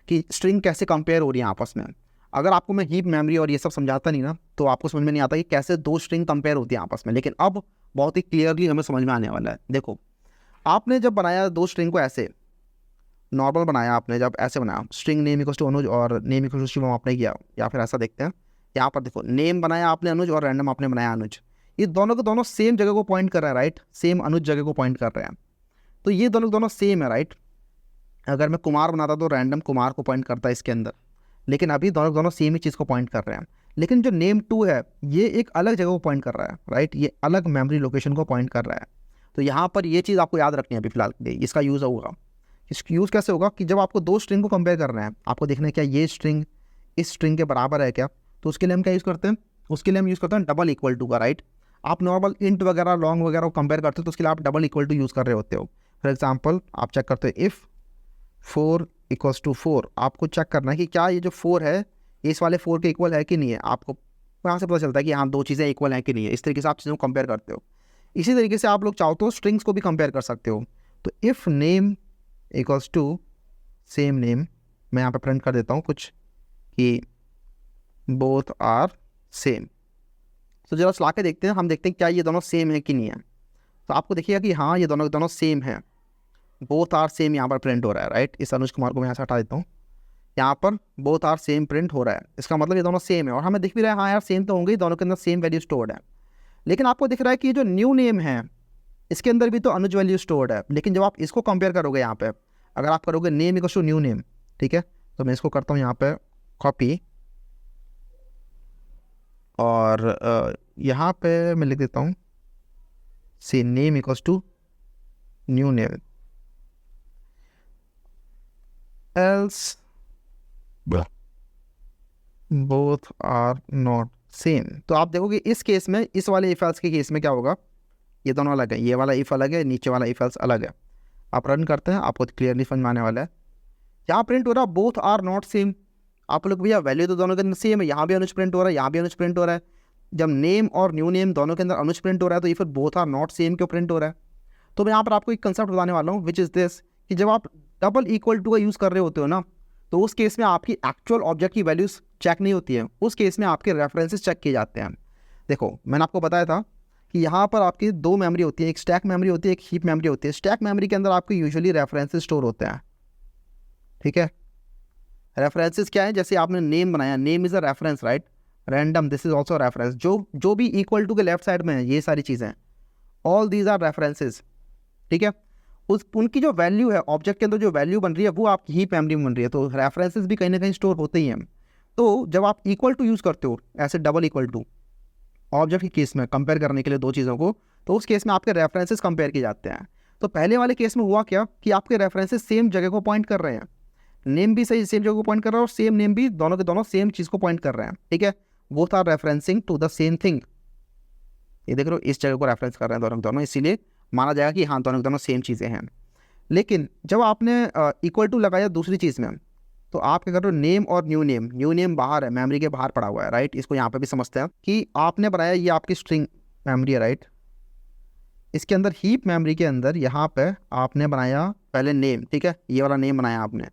कि स्ट्रिंग कैसे कंपेयर हो रही है आपस में। अगर आपको मैं हीप मेमोरी और ये सब समझाता नहीं ना तो आपको समझ में नहीं आता कि कैसे दो स्ट्रिंग कंपेयर होती है आपस में, लेकिन अब बहुत ही क्लियरली हमें समझ में आने वाला है। देखो, आपने जब बनाया दो स्ट्रिंग को ऐसे नॉर्मल बनाया, आपने जब ऐसे बनाया string name equals to Anuj और नेम इक्वल्स टू शिवम आपने किया, या फिर ऐसा देखते हैं यहाँ पर देखो नेम बनाया आपने अनुज और रैंडम आपने बनाया अनुज, ये दोनों के दोनों सेम जगह को पॉइंट कर रहे हैं, राइट, सेम अनुज जगह को पॉइंट कर रहे हैं, तो ये दोनों दोनों सेम है, राइट। अगर मैं कुमार बनाता तो रैंडम कुमार को पॉइंट करता है इसके अंदर, लेकिन अभी दोनों दोनों सेम ही चीज़ को पॉइंट कर रहे हैं। लेकिन जो नेम 2 है ये एक अलग जगह को पॉइंट कर रहा है, राइट, ये अलग मेमोरी लोकेशन को पॉइंट कर रहा है। तो यहाँ पर ये चीज़ आपको याद रखनी है अभी फिलहाल के लिए, इसका यूज़ होगा। इसका यूज़ कैसे होगा कि जब आपको दो स्ट्रिंग को कंपेयर करना है, आपको देखना है क्या ये स्ट्रिंग इस स्ट्रिंग के बराबर है क्या, तो उसके लिए हम क्या यूज़ करते हैं, उसके लिए हम यूज़ करते हैं डबल इक्वल टू का, राइट। आप नॉर्मल इंट वगैरह लॉन्ग वगैरह को कंपेयर करते हो तो उसके लिए आप डबल इक्वल टू यूज़ कर रहे होते हो। फॉर एग्जाम्पल आप चेक करते हो इफ़ 4 इक्वल्स टू 4, आपको चेक करना है कि क्या ये जो 4 है ये इस वाले 4 के इक्वल है कि नहीं है। आपको वहाँ से पता चलता है कि हाँ दो चीज़ें इक्वल हैं कि नहीं है। इस तरीके से आप चीज़ों को कंपेयर करते हो। इसी तरीके से आप लोग चाहो तो स्ट्रिंग्स को भी कंपेयर कर सकते हो। तो if name equals to same name, मैं यहाँ पर प्रिंट कर देता हूँ कुछ कि बोथ आर सेम। तो जरा चला के देखते हैं, हम देखते हैं क्या ये दोनों सेम है कि नहीं है। तो आपको देखिएगा कि हाँ ये दोनों दोनों सेम है, बोथ आर सेम यहाँ पर प्रिंट हो रहा है, राइट। इस अनुज कुमार को मैं यहाँ से हटा देता हूँ, यहाँ पर बोथ आर सेम प्रिंट हो रहा है, इसका मतलब ये दोनों सेम है। और हमें दिख भी रहा है हाँ यार सेम तो होंगे ही, दोनों के अंदर सेम वैल्यू स्टोर्ड है। लेकिन आपको दिख रहा है कि ये जो न्यू नेम है इसके अंदर भी तो अनुज वैल्यू स्टोर्ड है। लेकिन जब आप इसको कंपेयर करोगे यहाँ पे, अगर आप करोगे name equals to new name, ठीक है, तो मैं इसको करता हूँ यहाँ पे कॉपी, और यहाँ पे मैं लिख देता हूँ see name equals to new name else both are not same. तो आप देखोगे इस केस में, इस वाले इफ एल्स के केस में क्या होगा, ये दोनों अलग है, ये वाला इफ अलग है, नीचे वाला इफ एल्स अलग है। आप रन करते हैं आपको क्लियरली समझ में आने वाला है। यहाँ प्रिंट हो रहा है बोथ आर नॉट सेम। आप लोग भैया वैल्यू तो दोनों के अंदर सेम है, यहाँ भी अनुज प्रिंट हो रहा है, यहाँ भी अनुज प्रिंट हो रहा है। जब नेम और न्यू नेम दोनों के अंदर अनुज प्रिंट हो रहा है तो ये फिर बोथ आर नॉट सेम क्यों प्रिंट हो रहा है। तो मैं यहाँ पर आपको एक कंसेप्ट बताने वाला हूँ विच इज़ दिस, कि जब आप डबल इक्वल टू का यूज़ कर रहे होते हो ना, तो उस केस में आपकी एक्चुअल ऑब्जेक्ट की वैल्यूज़ चेक नहीं होती है, उस केस में आपके रेफरेंसेस चेक किए जाते हैं। देखो मैंने आपको बताया था कि यहाँ पर आपकी दो मेमोरी होती है, एक स्टैक मेमोरी होती है, एक हीप मेमोरी होती है। स्टैक मेमोरी के अंदर आपके यूजुअली रेफरेंसेस स्टोर होते हैं, ठीक है। रेफरेंसेस क्या है, जैसे आपने नेम बनाया, name is a reference, right, random this is also reference. जो भी इक्वल टू के लेफ्ट साइड में है ये सारी चीज़ें, ऑल दीज आर रेफरेंसेस, ठीक है। उनकी जो वैल्यू है ऑब्जेक्ट के अंदर, जो वैल्यू बन रही है वो आपकी हीप मेमोरी में बन रही है। तो रेफरेंसेस भी कहीं ना कहीं स्टोर होते ही हैं। तो जब आप इक्वल टू यूज़ करते हो ऐसे डबल इक्वल टू ऑब्जेक्ट के केस में कंपेयर करने के लिए दो चीज़ों को, तो उस केस में आपके रेफरेंसेस कंपेयर किए जाते हैं। तो पहले वाले केस में हुआ क्या कि आपके रेफरेंसेस सेम जगह को पॉइंट कर रहे हैं, नेम भी सही सेम जगह को पॉइंट कर रहा है और सेम नेम भी दोनों के दोनों सेम चीज़ को पॉइंट कर रहे हैं, ठीक है। Both are referencing to the same thing. ये देख लो इस जगह को रेफरेंस कर रहे हैं दोनों दोनों, इसीलिए माना जाएगा कि हाँ दोनों दोनों सेम चीज़ें हैं। लेकिन जब आपने इक्वल टू लगाया दूसरी चीज़ में, तो आप क्या कर रहे हो, नेम और न्यू नेम बाहर है, मेमोरी के बाहर पड़ा हुआ है, राइट। इसको यहाँ पे भी समझते हैं कि आपने बनाया, ये आपकी स्ट्रिंग मेमोरी है, राइट। इसके अंदर हीप मेमोरी के अंदर यहाँ पे आपने बनाया पहले नेम, ठीक है, ये वाला नेम बनाया आपने,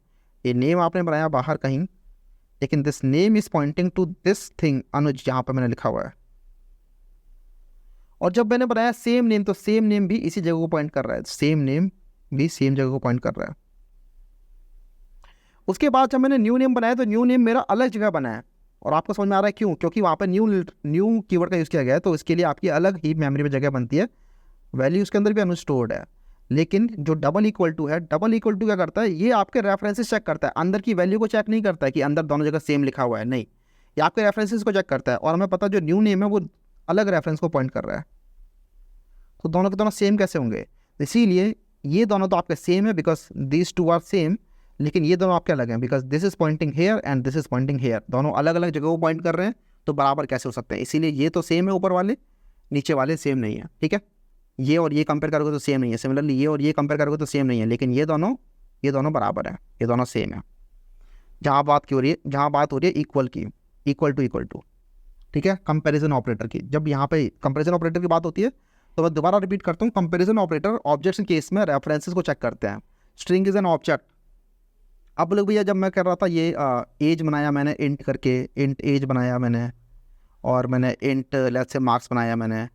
ये नेम आपने बनाया बाहर कहीं, लेकिन this name is pointing to this thing Anuj, यहाँ पे मैंने लिखा हुआ है। और जब मैंने बनाया सेम नेम, तो सेम नेम भी इसी जगह को पॉइंट कर रहा है, सेम नेम भी सेम जगह को पॉइंट कर रहा है। उसके बाद जब मैंने न्यू नेम बनाया तो न्यू नेम मेरा अलग जगह बना है, और आपको समझ में आ रहा है क्यों, क्योंकि वहाँ पर न्यू कीवर्ड का यूज़ किया गया है। तो इसके लिए आपकी अलग ही मेमोरी में जगह बनती है, वैल्यू उसके अंदर भी अनस्टोर्ड है। लेकिन जो डबल इक्वल टू है, डबल इक्वल टू क्या करता है, ये आपके रेफरेंसेस चेक करता है, अंदर की वैल्यू को चेक नहीं करता है कि अंदर दोनों जगह सेम लिखा हुआ है, नहीं, ये आपके रेफरेंसेस को चेक करता है। और हमें पता जो न्यू नेम है वो अलग रेफरेंस को पॉइंट कर रहा है, तो दोनों के दोनों सेम कैसे होंगे। इसीलिए ये दोनों तो आपके सेम है because these two are same, लेकिन ये दोनों आपके अलग हैं, because this is pointing here and this is pointing here, दोनों अलग अलग जगह को पॉइंट कर रहे हैं, तो बराबर कैसे हो सकते हैं? इसीलिए ये तो सेम है ऊपर वाले, नीचे वाले सेम नहीं है, ठीक है। ये और ये कंपेयर करोगे तो सेम नहीं है, सिमिलरली ये और ये कंपेयर करोगे तो सेम नहीं है, लेकिन ये दोनों बराबर है, ये दोनों सेम है। जहाँ बात हो रही है इक्वल की, इक्वल टू, ठीक है, कंपैरिजन ऑपरेटर की। जब यहाँ पे कंपैरिजन ऑपरेटर की बात होती है तो मैं दोबारा रिपीट करता हूँ, कंपैरिजन ऑपरेटर ऑब्जेक्ट्स के केस में रेफरेंसेस को चेक करते हैं। String is an object. अब लोग भैया जब मैं कर रहा था ये एज बनाया मैंने इंट करके, इंट एज बनाया मैंने, और मैंने इंट लेट्स से मार्क्स बनाया मैंने,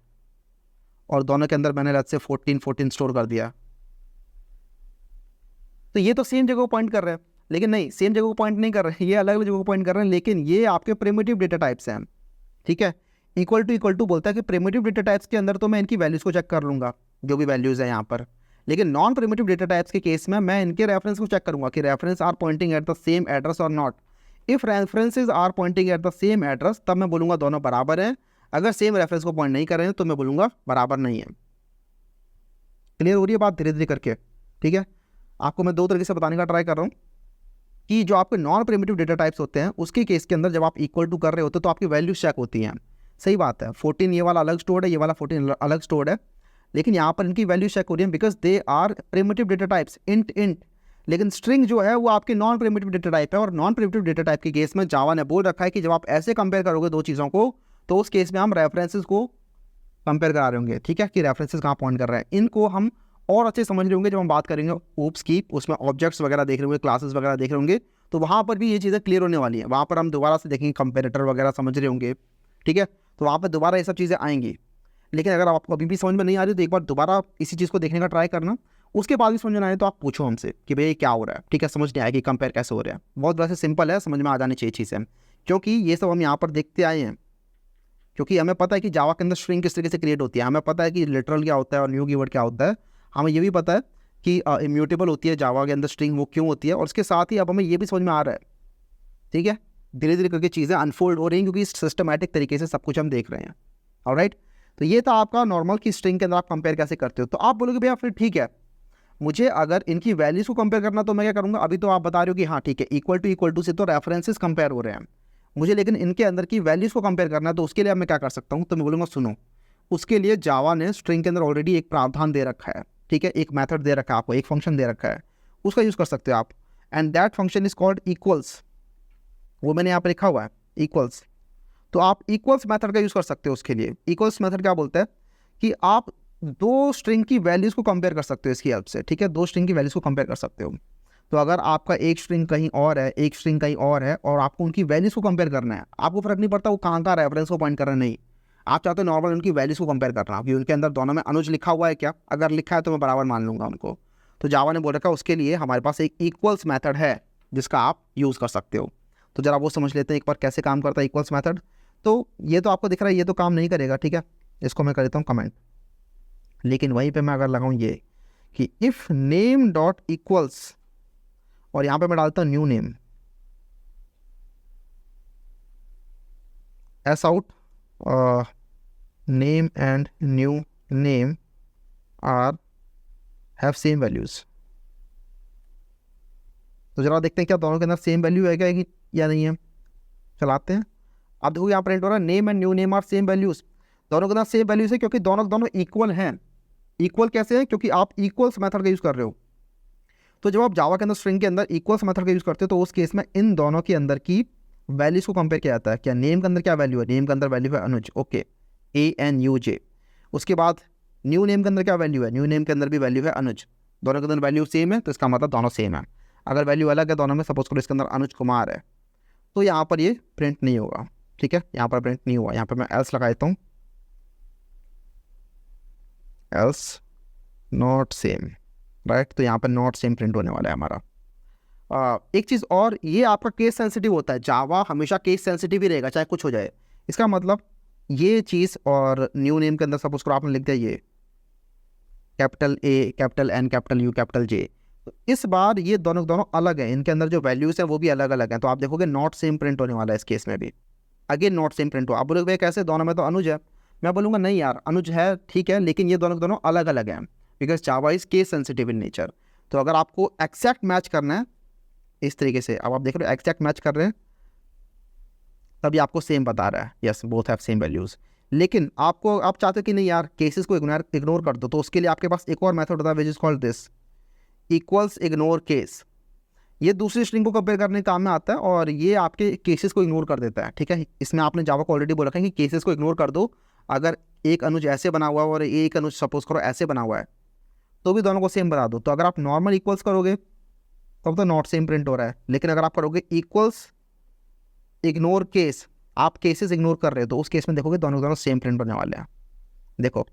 और दोनों के अंदर मैंने लेट्स से 14 स्टोर कर दिया, तो ये तो सेम जगह को पॉइंट कर रहे हैं। लेकिन नहीं, सेम जगह को पॉइंट नहीं कर रहे हैं, ये अलग अलग जगह को पॉइंट कर रहे हैं, लेकिन ये आपके प्रिमिटिव डेटा टाइप्स हैं, ठीक है। इक्वल टू बोलता है कि प्रिमिटिव डेटा टाइप्स के अंदर तो मैं इनकी वैल्यूज़ को चेक कर लूँगा, जो भी वैल्यूज़ है यहाँ पर, लेकिन नॉन प्रिमिटिव डेटा टाइप्स के केस में मैं इनके रेफरेंस को चेक करूँगा कि reference are pointing at the same address और नॉट। If references are pointing at the same address, तब मैं बोलूँगा दोनों बराबर हैं। अगर सेम रेफरेंस को पॉइंट नहीं कर रहे हैं तो मैं बोलूँगा बराबर नहीं है। क्लियर हो रही है बात धीरे धीरे करके, ठीक है। आपको मैं दो तरीके से बताने का ट्राई कर रहा हूँ कि जो आपके नॉन प्रिमिटिव डेटा टाइप्स होते हैं उसके केस के अंदर जब आप इक्वल टू कर रहे होते तो आपकी वैल्यूज चेक होती हैं। सही बात है, 14 ये वाला अलग स्टोर्ड है, ये वाला 14 अलग स्टोर्ड है, लेकिन यहाँ पर इनकी वैल्यू चेक हो रही है because they are primitive data types, int. लेकिन स्ट्रिंग जो है वो आपके नॉन प्रिमिटिव डेटा टाइप है, और नॉन प्रिमिटिव डेटा टाइप के केस में जावा ने बोल रखा है कि जब आप ऐसे कंपेयर करोगे दो चीज़ों को तो उस केस में हम रेफरेंसेस को कंपेयर करा रहे होंगे, ठीक है, कि रेफरेंसेस कहाँ पॉइंट कर रहे हैं। इनको हम और अच्छे समझ रहे होंगे जब हम बात करेंगे ओप्स की, उसमें ऑब्जेक्ट्स वगैरह देख रहे होंगे, क्लासेस वगैरह देख रहे होंगे, तो वहाँ पर भी ये चीज़ें क्लियर होने वाली हैं। वहाँ पर हम दोबारा से देखेंगे, कंपेरेटर वगैरह समझ रहे होंगे, ठीक है, तो वहाँ पर दोबारा ये सब चीज़ें आएंगी। लेकिन अगर आपको अभी भी समझ में नहीं आ रही तो एक बार दोबारा इसी चीज़ को देखने का ट्राई करना, उसके बाद भी समझ में आए तो आप पूछो हमसे कि भैया क्या हो रहा है, ठीक है, समझ नहीं आएगी कंपेयर कैसे हो रहा है। बहुत वैसे सिंपल है, समझ में आ जानी चाहिए चीज़ें, क्योंकि ये सब हम यहाँ पर देखते आए हैं। क्योंकि हमें पता है कि जावा के अंदर स्ट्रिंग किस तरीके से क्रिएट होती है, हमें पता है कि लिटरल क्या होता है और न्यू कीवर्ड क्या होता है, हमें ये भी पता है कि इम्यूटेबल होती है जावा के अंदर स्ट्रिंग, वो क्यों होती है, और उसके साथ ही अब हमें ये भी समझ में आ रहा है, ठीक है, धीरे धीरे करके चीज़ें अनफोल्ड हो रही हैं क्योंकि सिस्टमैटिक तरीके से सब कुछ हम देख रहे हैं। ऑलराइट, तो ये था आपका नॉर्मल की स्ट्रिंग के अंदर आप कंपेयर कैसे करते हो। तो आप बोलोगे भैया फिर ठीक है, मुझे अगर इनकी वैल्यूज़ को कंपेयर करना तो मैं क्या करूँगा। अभी तो आप बता रहे हो कि हाँ ठीक है, इक्वल टू से तो रेफरेंसेस कंपेयर हो रहे हैं, मुझे लेकिन इनके अंदर की वैल्यूज़ को कंपेयर करना है, तो उसके लिए अब मैं क्या कर सकता हूँ, तो मैं बोलूँगा सुनो, उसके लिए जावा ने स्ट्रिंग के अंदर ऑलरेडी एक प्रावधान दे रखा है, ठीक है, एक मेथड दे रखा है आपको, एक फंक्शन दे रखा है, उसका यूज़ कर सकते हो आप, and that function is called equals. वो मैंने यहाँ पर लिखा हुआ है इक्वल्स, तो आप इक्वल्स मेथड का यूज़ कर सकते हो उसके लिए। इक्वल्स मेथड क्या बोलता है कि आप दो स्ट्रिंग की वैल्यूज़ को कंपेयर कर सकते हो इसकी हेल्प से, ठीक है, दो स्ट्रिंग की वैल्यूज़ को कंपेयर कर सकते हो। तो अगर आपका एक स्ट्रिंग कहीं और है, एक स्ट्रिंग कहीं और है, और आपको उनकी वैल्यूज़ को कंपेयर करना है, आपको फर्क नहीं पड़ता वो कहाँ का रेफरेंस को पॉइंट कर रहा है, नहीं, आप चाहते हो नॉर्मल उनकी वैल्यूज़ को कंपेयर करना कि उनके अंदर दोनों में अनुज लिखा हुआ है क्या, अगर लिखा है तो मैं बराबर मान लूँगा उनको। तो जावा ने बोल रखा है उसके लिए हमारे पास एक इक्वल्स मैथड है जिसका आप यूज़ कर सकते हो। तो ज़रा वो समझ लेते हैं एक बार कैसे काम करता है इक्वल्स मैथड। तो ये तो आपको दिख रहा है ये तो काम नहीं करेगा, ठीक है, इसको मैं कर देता हूँ कमेंट। लेकिन वहीं पे मैं अगर लगाऊँ ये कि इफ़ नेम डॉट इक्वल्स, और यहाँ पे मैं डालता हूँ new name, S out name and new name are have same values. तो जरा देखते हैं क्या दोनों के अंदर सेम वैल्यू है क्या या नहीं है, चलाते हैं। अब देखो यहाँ प्रिंट हो रहा है name and new name are same values, दोनों के अंदर सेम वैल्यूज़ है क्योंकि दोनों इक्वल हैं। इक्वल कैसे है, क्योंकि आप इक्वल्स मेथड का यूज़ कर रहे हो। तो जब आप जावा के अंदर स्ट्रिंग के अंदर इक्वल्स मेथड का यूज़ करते हो तो उस केस में इन दोनों के अंदर की वैल्यूज़ को कंपेयर किया जाता है। क्या नेम के अंदर क्या वैल्यू है, नेम के अंदर वैल्यू है अनुज, ओके, ANUJ। उसके बाद न्यू नेम के अंदर क्या वैल्यू है, न्यू नेम के अंदर भी वैल्यू है अनुज, दोनों के अंदर वैल्यू सेम है तो इसका मतलब दोनों सेम है। अगर वैल्यू अलग है दोनों में, सपोज करो इसके अंदर अनुज कुमार है, तो यहाँ पर ये प्रिंट नहीं होगा, ठीक है, यहाँ पर प्रिंट नहीं हुआ। यहाँ पर मैं एल्स लगा देता हूँ, एल्स नॉट सेम, राइट, तो यहाँ पर नॉट सेम प्रिंट होने वाला है हमारा। एक चीज़ और, ये आपका केस सेंसिटिव होता है, जावा हमेशा केस सेंसिटिव ही रहेगा चाहे कुछ हो जाए। इसका मतलब ये चीज़, और न्यू नेम के अंदर सपोज करो आपने लिख दिया ये capital A capital N capital U capital J, तो इस बार ये दोनों अलग हैं, इनके अंदर जो वैल्यूज़ हैं वो भी अलग अलग हैं, तो आप देखोगे नॉट सेम प्रिंट होने वाला है इस केस में भी। अगेन नॉट सेम प्रिंट हो, आप बोलोगे भाई कैसे, दोनों में तो अनुज है। मैं बोलूँगा नहीं यार, अनुज है ठीक है, लेकिन ये दोनों अलग अलग हैं because Java is case sensitive in nature. तो अगर आपको एक्जैक्ट मैच करना है इस तरीके से। अब आप देख रहे हो एग्जैक्ट मैच कर रहे हैं, तभी आपको सेम बता रहा है, yes both have same values. लेकिन आपको आप चाहते हो कि नहीं यार केसेस को इग्नोर कर दो, तो उसके लिए आपके पास एक और मेथड होता है which is called this equals ignore case. ये दूसरी स्ट्रिंग को कंपेयर करने के काम में आता है और ये आपके केसेस को इग्नोर कर देता है, ठीक है। इसमें आपने जावा को ऑलरेडी बोला था कि केसेस को इग्नोर कर दो। अगर एक अनुज ऐसे बना हुआ है और एक अनुज सपोज करो ऐसे बना हुआ है, तो भी दोनों को सेम बना दो। तो अगर आप नॉर्मल इक्वल्स करोगे तब तो नॉट सेम प्रिंट हो रहा है, लेकिन अगर आप करोगे इक्वल्स इग्नोर केस, आप केसेस इग्नोर कर रहे हो, तो उस केस में देखोगे दोनों सेम प्रिंट बनने वाले हैं। देखो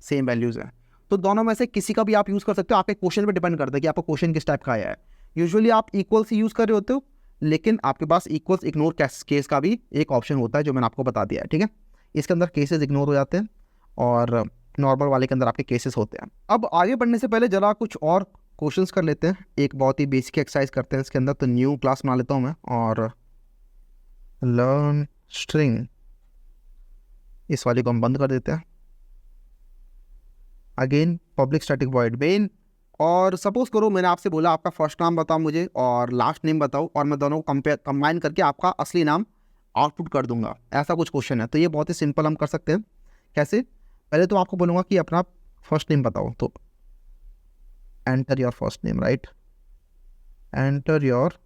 सेम वैल्यूज़ हैं। तो दोनों में से किसी का भी आप यूज़ कर सकते हो, आपके क्वेश्चन पे डिपेंड करता है कि आपका क्वेश्चन किस टाइप का आया है। यूजुअली आप इक्वल्स ही यूज़ कर रहे होते हो, लेकिन आपके पास इक्वल्स इग्नोर केस का भी एक ऑप्शन होता है जो मैंने आपको बता दिया है, ठीक है। इसके अंदर केसेस इग्नोर हो जाते हैं और नॉर्मल वाले के अंदर आपके केसेस होते हैं। अब आगे बढ़ने से पहले जरा कुछ और क्वेश्चंस कर लेते हैं, एक बहुत ही बेसिक एक्सरसाइज करते हैं इसके अंदर। तो न्यू क्लास बना लेता हूँ मैं और लर्न स्ट्रिंग, इस वाले को हम बंद कर देते हैं। Again public static void main, और सपोज करो मैंने आपसे बोला आपका फर्स्ट नाम बताओ मुझे और लास्ट नेम बताओ, और मैं दोनों को कंबाइन करके आपका असली नाम आउटपुट कर दूंगा, ऐसा कुछ क्वेश्चन है। तो ये बहुत ही सिंपल हम कर सकते हैं। कैसे? पहले तो आपको बोलूँगा कि अपना फर्स्ट नेम बताओ, तो enter your first name, right, enter your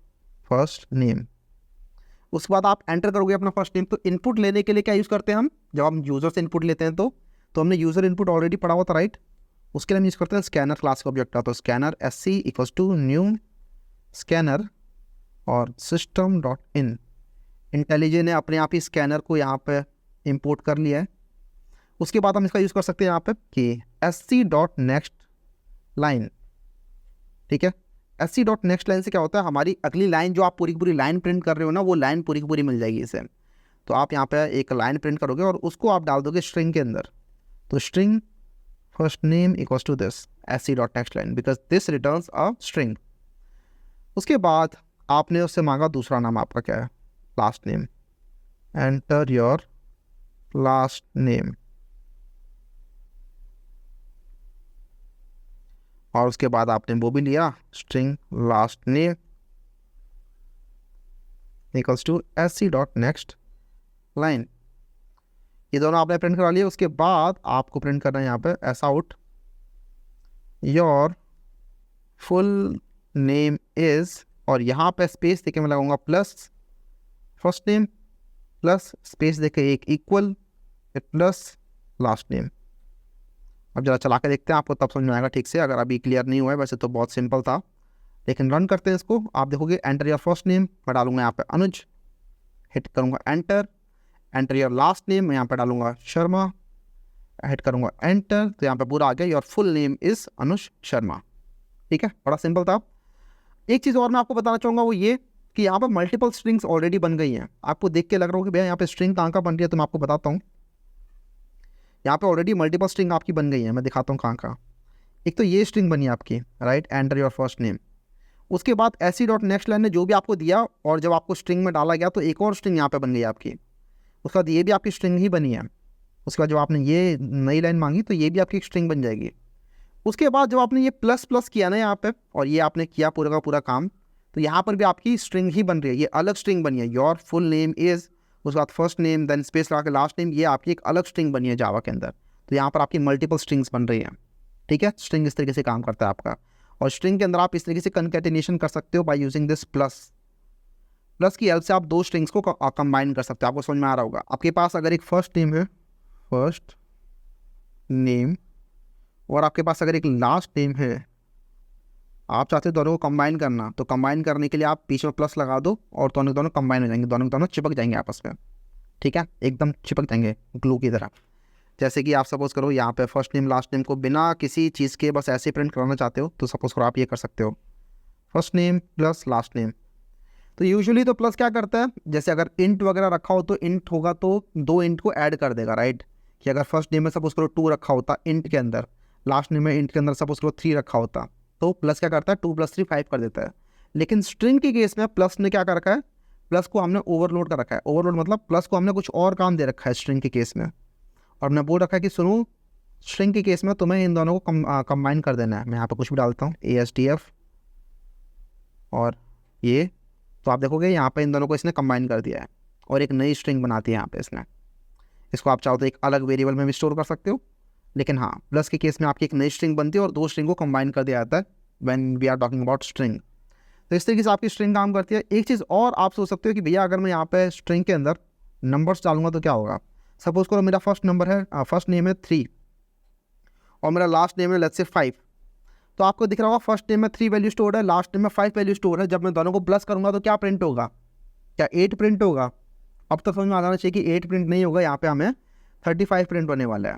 first name. उसके बाद आप एंटर करोगे अपना फर्स्ट नेम। तो इनपुट लेने के लिए क्या यूज़ करते हैं हम, जब हम यूज़र से इनपुट लेते हैं तो हमने यूज़र इनपुट ऑलरेडी पढ़ा हुआ था, राइट। उसके लिए हम यूज़ करते हैं स्कैनर क्लास का ऑब्जेक्ट था। तो scanner SC equals to new scanner और सिस्टम डॉट इन। इंटेलिजेंट ने अपने आप ही स्कैनर को यहाँ पे इंपोर्ट कर लिया है। उसके बाद हम इसका यूज़ कर सकते हैं यहाँ पे कि SC डॉट नेक्स्ट लाइन, ठीक है। SC डॉट नेक्स्ट लाइन से क्या होता है, हमारी अगली लाइन जो आप पूरी की पूरी लाइन प्रिंट कर रहे हो ना, वो लाइन पूरी की पूरी मिल जाएगी इसे। तो आप यहाँ पे एक लाइन प्रिंट करोगे और उसको आप डाल दोगे स्ट्रिंग के अंदर। तो string first name equals to this SC dot next line, because this returns a string. उसके बाद आपने उससे मांगा दूसरा नाम आपका क्या है, last name, enter your last name. और उसके बाद आपने वो भी लिया string last name equals to SC dot next line. ये दोनों आपने प्रिंट करा लिया। उसके बाद आपको प्रिंट करना है यहाँ पे S out your full name is, और यहाँ पे स्पेस देके मैं लगाऊंगा plus first name plus space देके एक इक्वल प्लस लास्ट नेम। अब जरा चला के देखते हैं, आपको तब समझ में आएगा ठीक से। अगर अभी क्लियर नहीं हुआ है, वैसे तो बहुत सिंपल था, लेकिन रन करते हैं इसको। आप देखोगे एंटर योर फर्स्ट नेम, मैं डालूंगा यहाँ पे अनुज, हिट करूँगा enter. Enter your last name, मैं यहाँ पे डालूंगा शर्मा, हिट करूँगा एंटर। तो यहाँ पे पूरा आ गया your full name is Anuj Sharma, ठीक है। बड़ा सिंपल था। एक चीज़ और मैं आपको बताना चाहूँगा, वो ये कि यहाँ पर मल्टीपल स्ट्रिंग्स ऑलरेडी बन गई हैं। आपको देख के लग रहा हो कि भैया यहाँ पे स्ट्रिंग कहाँ बन रही है, तो मैं आपको बताता हूँ। यहाँ पे ऑलरेडी मल्टीपल स्ट्रिंग आपकी बन गई है, मैं दिखाता हूँ कहाँ। एक तो ये स्ट्रिंग बनी आपकी, right, enter your first name. उसके बाद SC डॉट नेक्स्ट लाइन ने जो भी आपको दिया, और जब आपको स्ट्रिंग में डाला गया तो एक और स्ट्रिंग यहाँ पे बन गई आपकी। उसके बाद ये भी आपकी स्ट्रिंग ही बनी है। उसके बाद जब आपने ये नई लाइन मांगी तो ये भी आपकी एक स्ट्रिंग बन जाएगी। उसके बाद जब आपने ये प्लस प्लस किया ना यहाँ पे, और ये आपने किया पूरा का पूरा काम, तो यहाँ पर भी आपकी स्ट्रिंग ही बन रही है। ये अलग स्ट्रिंग बनी है, योर फुल नेम इज़, उसके बाद फर्स्ट नेम, देन स्पेस लगा के लास्ट नेम, ये आपकी एक अलग स्ट्रिंग बनी है जावा के अंदर। तो यहाँ पर आपकी मल्टीपल स्ट्रिंग्स बन रही हैं, ठीक है। स्ट्रिंग इस तरीके से काम करता है आपका, और स्ट्रिंग के अंदर आप इस तरीके से कंकैटिनेशन कर सकते हो बाय यूजिंग दिस प्लस की हेल्प से आप दो स्ट्रिंग्स को कंबाइन कर सकते हो। आपको समझ में आ रहा होगा। आपके पास अगर एक फर्स्ट नेम है, फर्स्ट नेम, और आपके पास अगर एक लास्ट नेम है, आप चाहते हो दोनों को कंबाइन करना, तो कंबाइन करने के लिए आप पीछे में प्लस लगा दो और दोनों कंबाइन हो जाएंगे, दोनों चिपक जाएंगे आपस में, ठीक है, एकदम चिपक जाएंगे ग्लू की तरह। जैसे कि आप सपोज करो यहाँ पे फर्स्ट नेम लास्ट नेम को बिना किसी चीज़ के बस ऐसे प्रिंट कराना चाहते हो, तो सपोज करो आप ये कर सकते हो, first name plus last name. तो यूजुअली तो प्लस क्या करता है, जैसे अगर इंट वगैरह रखा हो तो इंट होगा तो दो इंट को ऐड कर देगा, राइट। कि अगर फर्स्ट नेम में सपोज करो 2 रखा होता इंट के अंदर, लास्ट नेम में इंट के अंदर सपोज करो 3 रखा होता, तो प्लस क्या करता है 2 + 3 5 कर देता है। लेकिन स्ट्रिंग के केस में प्लस ने क्या कर रखा है, प्लस को हमने ओवरलोड कर रखा है। ओवरलोड मतलब प्लस को हमने कुछ और काम दे रखा है स्ट्रिंग के केस में, और हमने बोल रखा है कि सुनो स्ट्रिंग के केस में तुम्हें इन दोनों को कंबाइन कर देना है। मैं यहाँ पर कुछ भी डालता हूँ ASDF और ये, तो आप देखोगे यहाँ पे इन दोनों को इसने कंबाइन कर दिया है और एक नई स्ट्रिंग बनाती है यहाँ पे इसने। इसको आप चाहो तो एक अलग वेरिएबल में भी स्टोर कर सकते हो, लेकिन हाँ प्लस के केस में आपकी एक नई स्ट्रिंग बनती है और दो स्ट्रिंग को कंबाइन कर दिया जाता है when we are talking about string. तो इस तरीके से आपकी स्ट्रिंग काम करती है। एक चीज़ और आप सोच सकते हो कि भैया अगर मैं यहाँ पे स्ट्रिंग के अंदर नंबर्स डालूंगा तो क्या होगा। सपोज करो मेरा फर्स्ट नंबर है, फर्स्ट नेम है 3 और मेरा लास्ट नेम है लेट्स से 5। तो आपको दिख रहा होगा फर्स्ट नेम में 3 वैल्यू स्टोर है, लास्ट नेम में 5 वैल्यू स्टोर है। जब मैं दोनों को प्लस करूंगा तो क्या प्रिंट होगा, क्या 8 प्रिंट होगा। अब तो समझ में आ जाना चाहिए कि 8 प्रिंट नहीं होगा, यहाँ पे हमें 35 प्रिंट होने वाला है।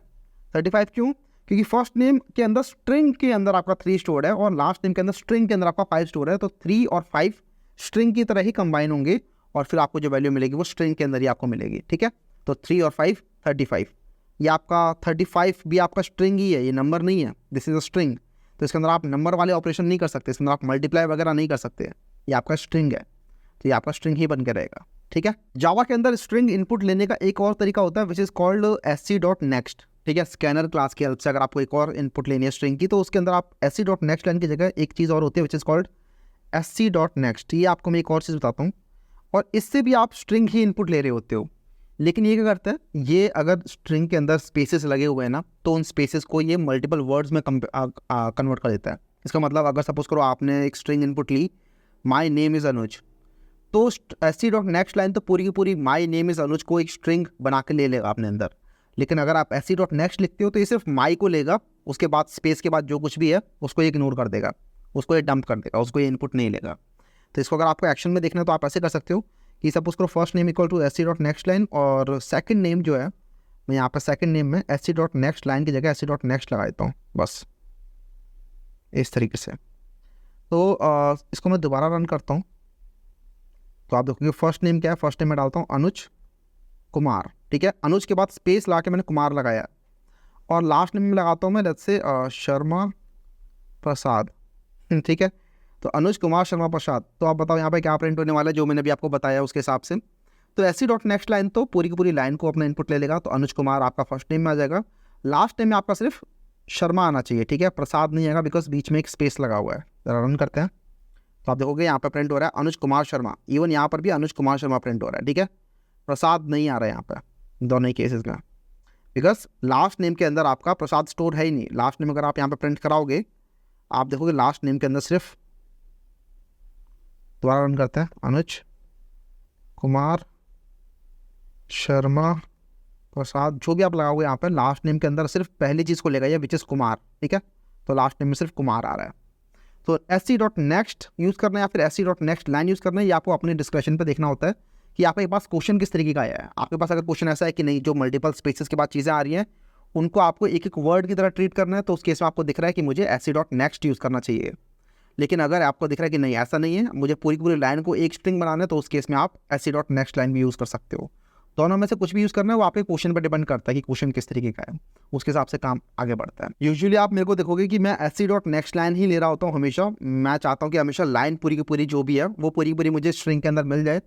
35 क्यों, क्योंकि फर्स्ट नेम के अंदर स्ट्रिंग के अंदर आपका 3 स्टोर है और लास्ट नेम के अंदर स्ट्रिंग के अंदर आपका 5 स्टोर है। तो 3 और 5 स्ट्रिंग की तरह ही कंबाइन होंगे और फिर आपको जो वैल्यू मिलेगी वो स्ट्रिंग के अंदर ही आपको मिलेगी। ठीक है, तो 3 और 5 35। ये आपका 35 भी आपका स्ट्रिंग ही है, ये नंबर नहीं है, दिस इज अ स्ट्रिंग। तो इसके अंदर आप नंबर वाले ऑपरेशन नहीं कर सकते, इसके अंदर आप मल्टीप्लाई वगैरह नहीं कर सकते, ये आपका स्ट्रिंग है, तो ये आपका स्ट्रिंग ही बन के रहेगा। ठीक है, जावा के अंदर स्ट्रिंग इनपुट लेने का एक और तरीका होता है विच इज कॉल्ड sc.next। ठीक है, स्कैनर क्लास की हेल्प से अगर आपको एक और इनपुट लेनी है स्ट्रिंग की, तो उसके अंदर आप sc.next लाइन की जगह एक चीज़ और होती है विच इज कॉल्ड sc.next। ये आपको मैं एक और चीज़ बताता हूँ, और इससे भी आप स्ट्रिंग ही इनपुट ले रहे होते हो। लेकिन ये क्या करता है, ये अगर स्ट्रिंग के अंदर स्पेसेस लगे हुए हैं ना, तो उन स्पेसेस को ये मल्टीपल वर्ड्स में कन्वर्ट कर देता है। इसका मतलब अगर सपोज करो आपने एक स्ट्रिंग इनपुट ली, माई नेम इज़ अनुज, तो sc.next लाइन तो पूरी की पूरी माई नेम इज़ अनुज को एक स्ट्रिंग बना के ले लेगा अपने अंदर। लेकिन अगर आप sc.next लिखते हो तो ये सिर्फ माई को लेगा, उसके बाद स्पेस के बाद जो कुछ भी है उसको ये इग्नोर कर देगा, उसको ये डंप कर देगा, उसको ये इनपुट नहीं लेगा। तो इसको अगर आपको एक्शन में देखना है तो आप ऐसे कर सकते हो कि सपोज करो first name equal to sc.next line, और सेकंड नेम जो है मैं यहाँ पर सेकंड नेम में sc.next लाइन की जगह sc.next लगा देता हूँ, बस इस तरीके से। तो इसको मैं दोबारा रन करता हूँ, तो आप देखोगे फर्स्ट नेम क्या है, फर्स्ट नेम में डालता हूँ अनुज कुमार। ठीक है, अनुज के बाद स्पेस ला के मैंने कुमार लगाया, और लास्ट नेम में लगाता हूँ मैं लेट्स से शर्मा प्रसाद। ठीक है, तो अनुज कुमार शर्मा प्रसाद। तो आप बताओ यहाँ पे क्या प्रिंट होने वाला है, जो मैंने भी आपको बताया उसके हिसाब से। तो sc.next लाइन तो पूरी की पूरी लाइन को अपना इनपुट ले लेगा, तो अनुज कुमार आपका फर्स्ट नेम में आ जाएगा, लास्ट नेम में आपका सिर्फ शर्मा आना चाहिए। ठीक है, प्रसाद नहीं आएगा बिकॉज बीच में एक स्पेस लगा हुआ है। रन करते हैं तो आप देखोगे यहाँ पर प्रिंट हो रहा है अनुज कुमार शर्मा, इवन यहाँ पर भी अनुज कुमार शर्मा प्रिंट हो रहा है। ठीक है, प्रसाद नहीं आ रहा है यहाँ पर दोनों ही केसेस में, बिकॉज लास्ट नेम के अंदर आपका प्रसाद स्टोर है ही नहीं। लास्ट नेम अगर आप यहाँ पर प्रिंट कराओगे, आप देखोगे लास्ट नेम के अंदर सिर्फ, दोबारा रन करते हैं, अनुज कुमार शर्मा प्रसाद, जो भी आप लगाओगे यहाँ पर लास्ट नेम के अंदर सिर्फ पहली चीज़ को लेगा ये विच इज़ कुमार। ठीक है, तो लास्ट नेम में सिर्फ कुमार आ रहा है। तो sc.next यूज़ करना है या फिर sc.next लाइन यूज़ करना है, ये आपको अपने डिस्क्रिप्शन पे देखना होता है कि आपके पास क्वेश्चन किस तरीके का आया है। आपके पास अगर क्वेश्चन ऐसा है कि नहीं, जो मल्टीपल स्पेसेस के बाद चीज़ें आ रही हैं उनको आपको एक एक वर्ड की तरह ट्रीट करना है, तो उस केस में आपको दिख रहा है कि मुझे sc.next यूज़ करना चाहिए। लेकिन अगर आपको दिख रहा है कि नहीं ऐसा नहीं है, मुझे पूरी पूरी लाइन को एक स्ट्रिंग बनाना है, तो उस केस में आप sc.next लाइन भी यूज़ कर सकते हो। दोनों में से कुछ भी यूज़ करना है, वो आपके क्वेश्चन पर डिपेंड करता है कि क्वेश्चन किस तरीके का है, उसके हिसाब से काम आगे बढ़ता है। यूजुअली आप मेरे को देखोगे कि मैं sc.next लाइन ही ले रहा होता हूँ हमेशा। मैं चाहता हूँ कि हमेशा लाइन पूरी की पूरी जो भी है वो पूरी पूरी मुझे स्ट्रिंग के अंदर मिल जाए।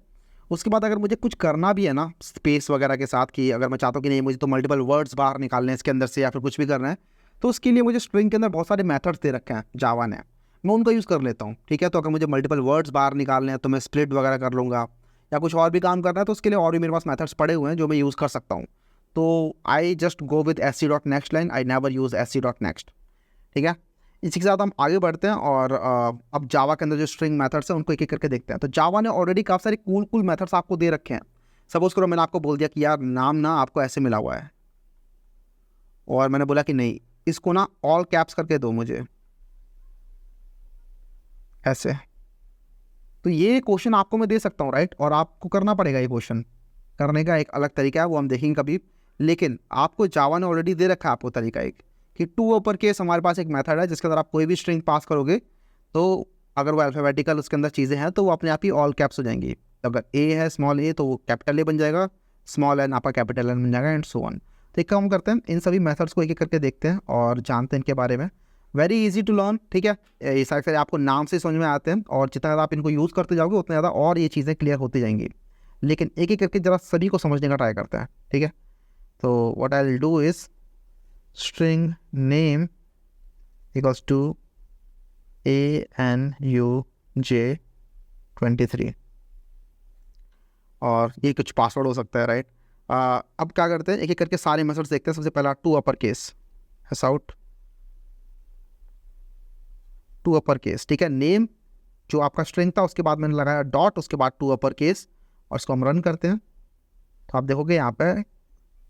उसके बाद अगर मुझे कुछ करना भी है ना स्पेस वगैरह के साथ, कि अगर मैं चाहता हूँ कि नहीं मुझे तो मल्टीपल वर्ड्स बाहर निकालने हैं इसके अंदर से या फिर कुछ भी करना है, तो उसके लिए मुझे स्ट्रिंग के अंदर बहुत सारे मेथड्स दे रखे हैं जावा ने, मैं उनका यूज़ कर लेता हूँ। ठीक है, तो अगर मुझे मल्टीपल वर्ड्स बाहर निकालने हैं तो मैं स्प्लिट वगैरह कर लूँगा, या कुछ और भी काम करना है तो उसके लिए और भी मेरे पास मेथड्स पड़े हुए हैं जो मैं यूज़ कर सकता हूँ। तो I just go with sc.next line, I never use sc.next। ठीक है, इसी के साथ हम आगे बढ़ते हैं और अब जावा के अंदर जो स्ट्रिंग मेथड्स हैं उनको एक एक करके देखते हैं। तो जावा ने ऑलरेडी काफ़ी सारे कूल मेथड्स आपको दे रखे हैं। सपोज करो मैंने आपको बोल दिया कि यार नाम ना आपको ऐसे मिला हुआ है, और मैंने बोला कि नहीं इसको ना ऑल कैप्स करके दो मुझे ऐसे। तो ये क्वेश्चन आपको मैं दे सकता हूँ राइट, और आपको करना पड़ेगा। ये क्वेश्चन करने का एक अलग तरीका है, वो हम देखेंगे कभी। लेकिन आपको जावा ने ऑलरेडी दे रखा है आपको तरीका एक, कि टू अपर केस हमारे पास एक मेथड है जिसके अंदर आप कोई भी स्ट्रिंग पास करोगे तो अगर वो अल्फ़ाबेटिकल उसके अंदर चीज़ें हैं तो वो अपने आप ही ऑल कैप्स हो जाएंगी। अगर ए है स्मॉल ए तो वो कैपिटल ए बन जाएगा, स्मॉल एन आपका कैपिटल एन बन जाएगा, एंड सो ऑन। तो एक काम करते हैं, इन सभी मेथड्स को एक एक करके देखते हैं और जानते हैं इनके बारे में। Very easy to learn. ठीक है, ये सारे आपको नाम से समझ में आते हैं, और जितना ज़्यादा आप इनको यूज़ करते जाओगे उतना ज़्यादा और ये चीज़ें क्लियर होती जाएंगी। लेकिन एक एक करके ज़रा सभी को समझने का ट्राई करते हैं। ठीक है, तो what I will do is string name equals to ANUJ 23 और ये कुछ पासवर्ड हो सकता है, राइट। अब क्या करते हैं, एक एक करके सारे मेथड्स देखते हैं। सबसे पहला to upper case, S out to upper case, ठीक है। नेम जो आपका स्ट्रिंग था उसके बाद मैंने लगाया डॉट, उसके बाद टू अपर केस, और इसको हम रन करते हैं तो आप देखोगे यहाँ पे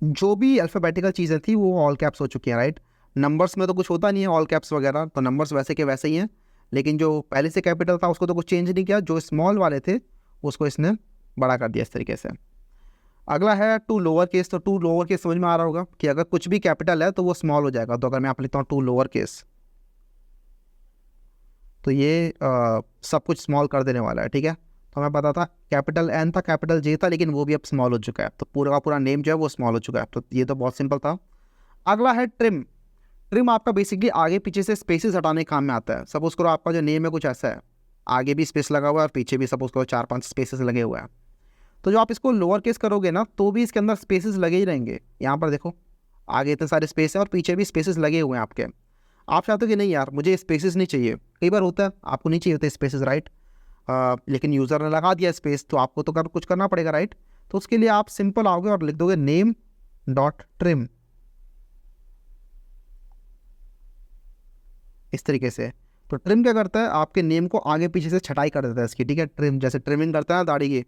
जो भी अल्फ़ाबेटिकल चीज़ें थी वो ऑल कैप्स हो चुकी हैं, राइट। नंबर्स में तो कुछ होता नहीं है ऑल कैप्स वगैरह, तो नंबर्स वैसे के वैसे ही हैं, लेकिन जो पहले से कैपिटल था उसको तो कुछ चेंज नहीं किया, जो स्मॉल वाले थे उसको इसने बड़ा कर दिया इस तरीके से। अगला है टू लोअर केस, तो टू लोअर केस समझ में आ रहा होगा कि अगर कुछ भी कैपिटल है तो वो स्मॉल हो जाएगा। तो अगर मैं यहाँ पर लिखता हूँ टू लोअर केस, तो ये सब कुछ स्मॉल कर देने वाला है, ठीक है। तो हमें पता था कैपिटल एन था, कैपिटल जे था, लेकिन वो भी अब स्मॉल हो चुका है, तो पूरा का पूरा नेम जो है वो स्मॉल हो चुका है। तो ये तो बहुत सिंपल था। अगला है ट्रिम। ट्रिम आपका बेसिकली आगे पीछे से स्पेसेस हटाने के काम में आता है। सपोज करो आपका जो नेम है कुछ ऐसा है, आगे भी स्पेस लगा हुआ है और पीछे भी सपोज करो 4-5 स्पेसेस लगे हुए हैं, तो जो आप इसको लोअर केस करोगे ना तो भी इसके अंदर स्पेसेस लगे ही रहेंगे। यहाँ पर देखो आगे इतने सारे स्पेस हैं और पीछे भी स्पेसेस लगे हुए हैं आपके। आप चाहते हो कि नहीं यार मुझे स्पेसेस नहीं चाहिए, कई बार होता है आपको नहीं चाहिए होते स्पेसेस, राइट। लेकिन यूज़र ने लगा दिया स्पेस तो आपको तो कुछ करना पड़ेगा, राइट। तो उसके लिए आप सिंपल आओगे और लिख दोगे नेम डॉट ट्रिम, इस तरीके से। तो ट्रिम क्या करता है, आपके नेम को आगे पीछे से छटाई कर देता है इसकी, ठीक है। ट्रिम जैसे ट्रिमिंग करता है दाढ़ी की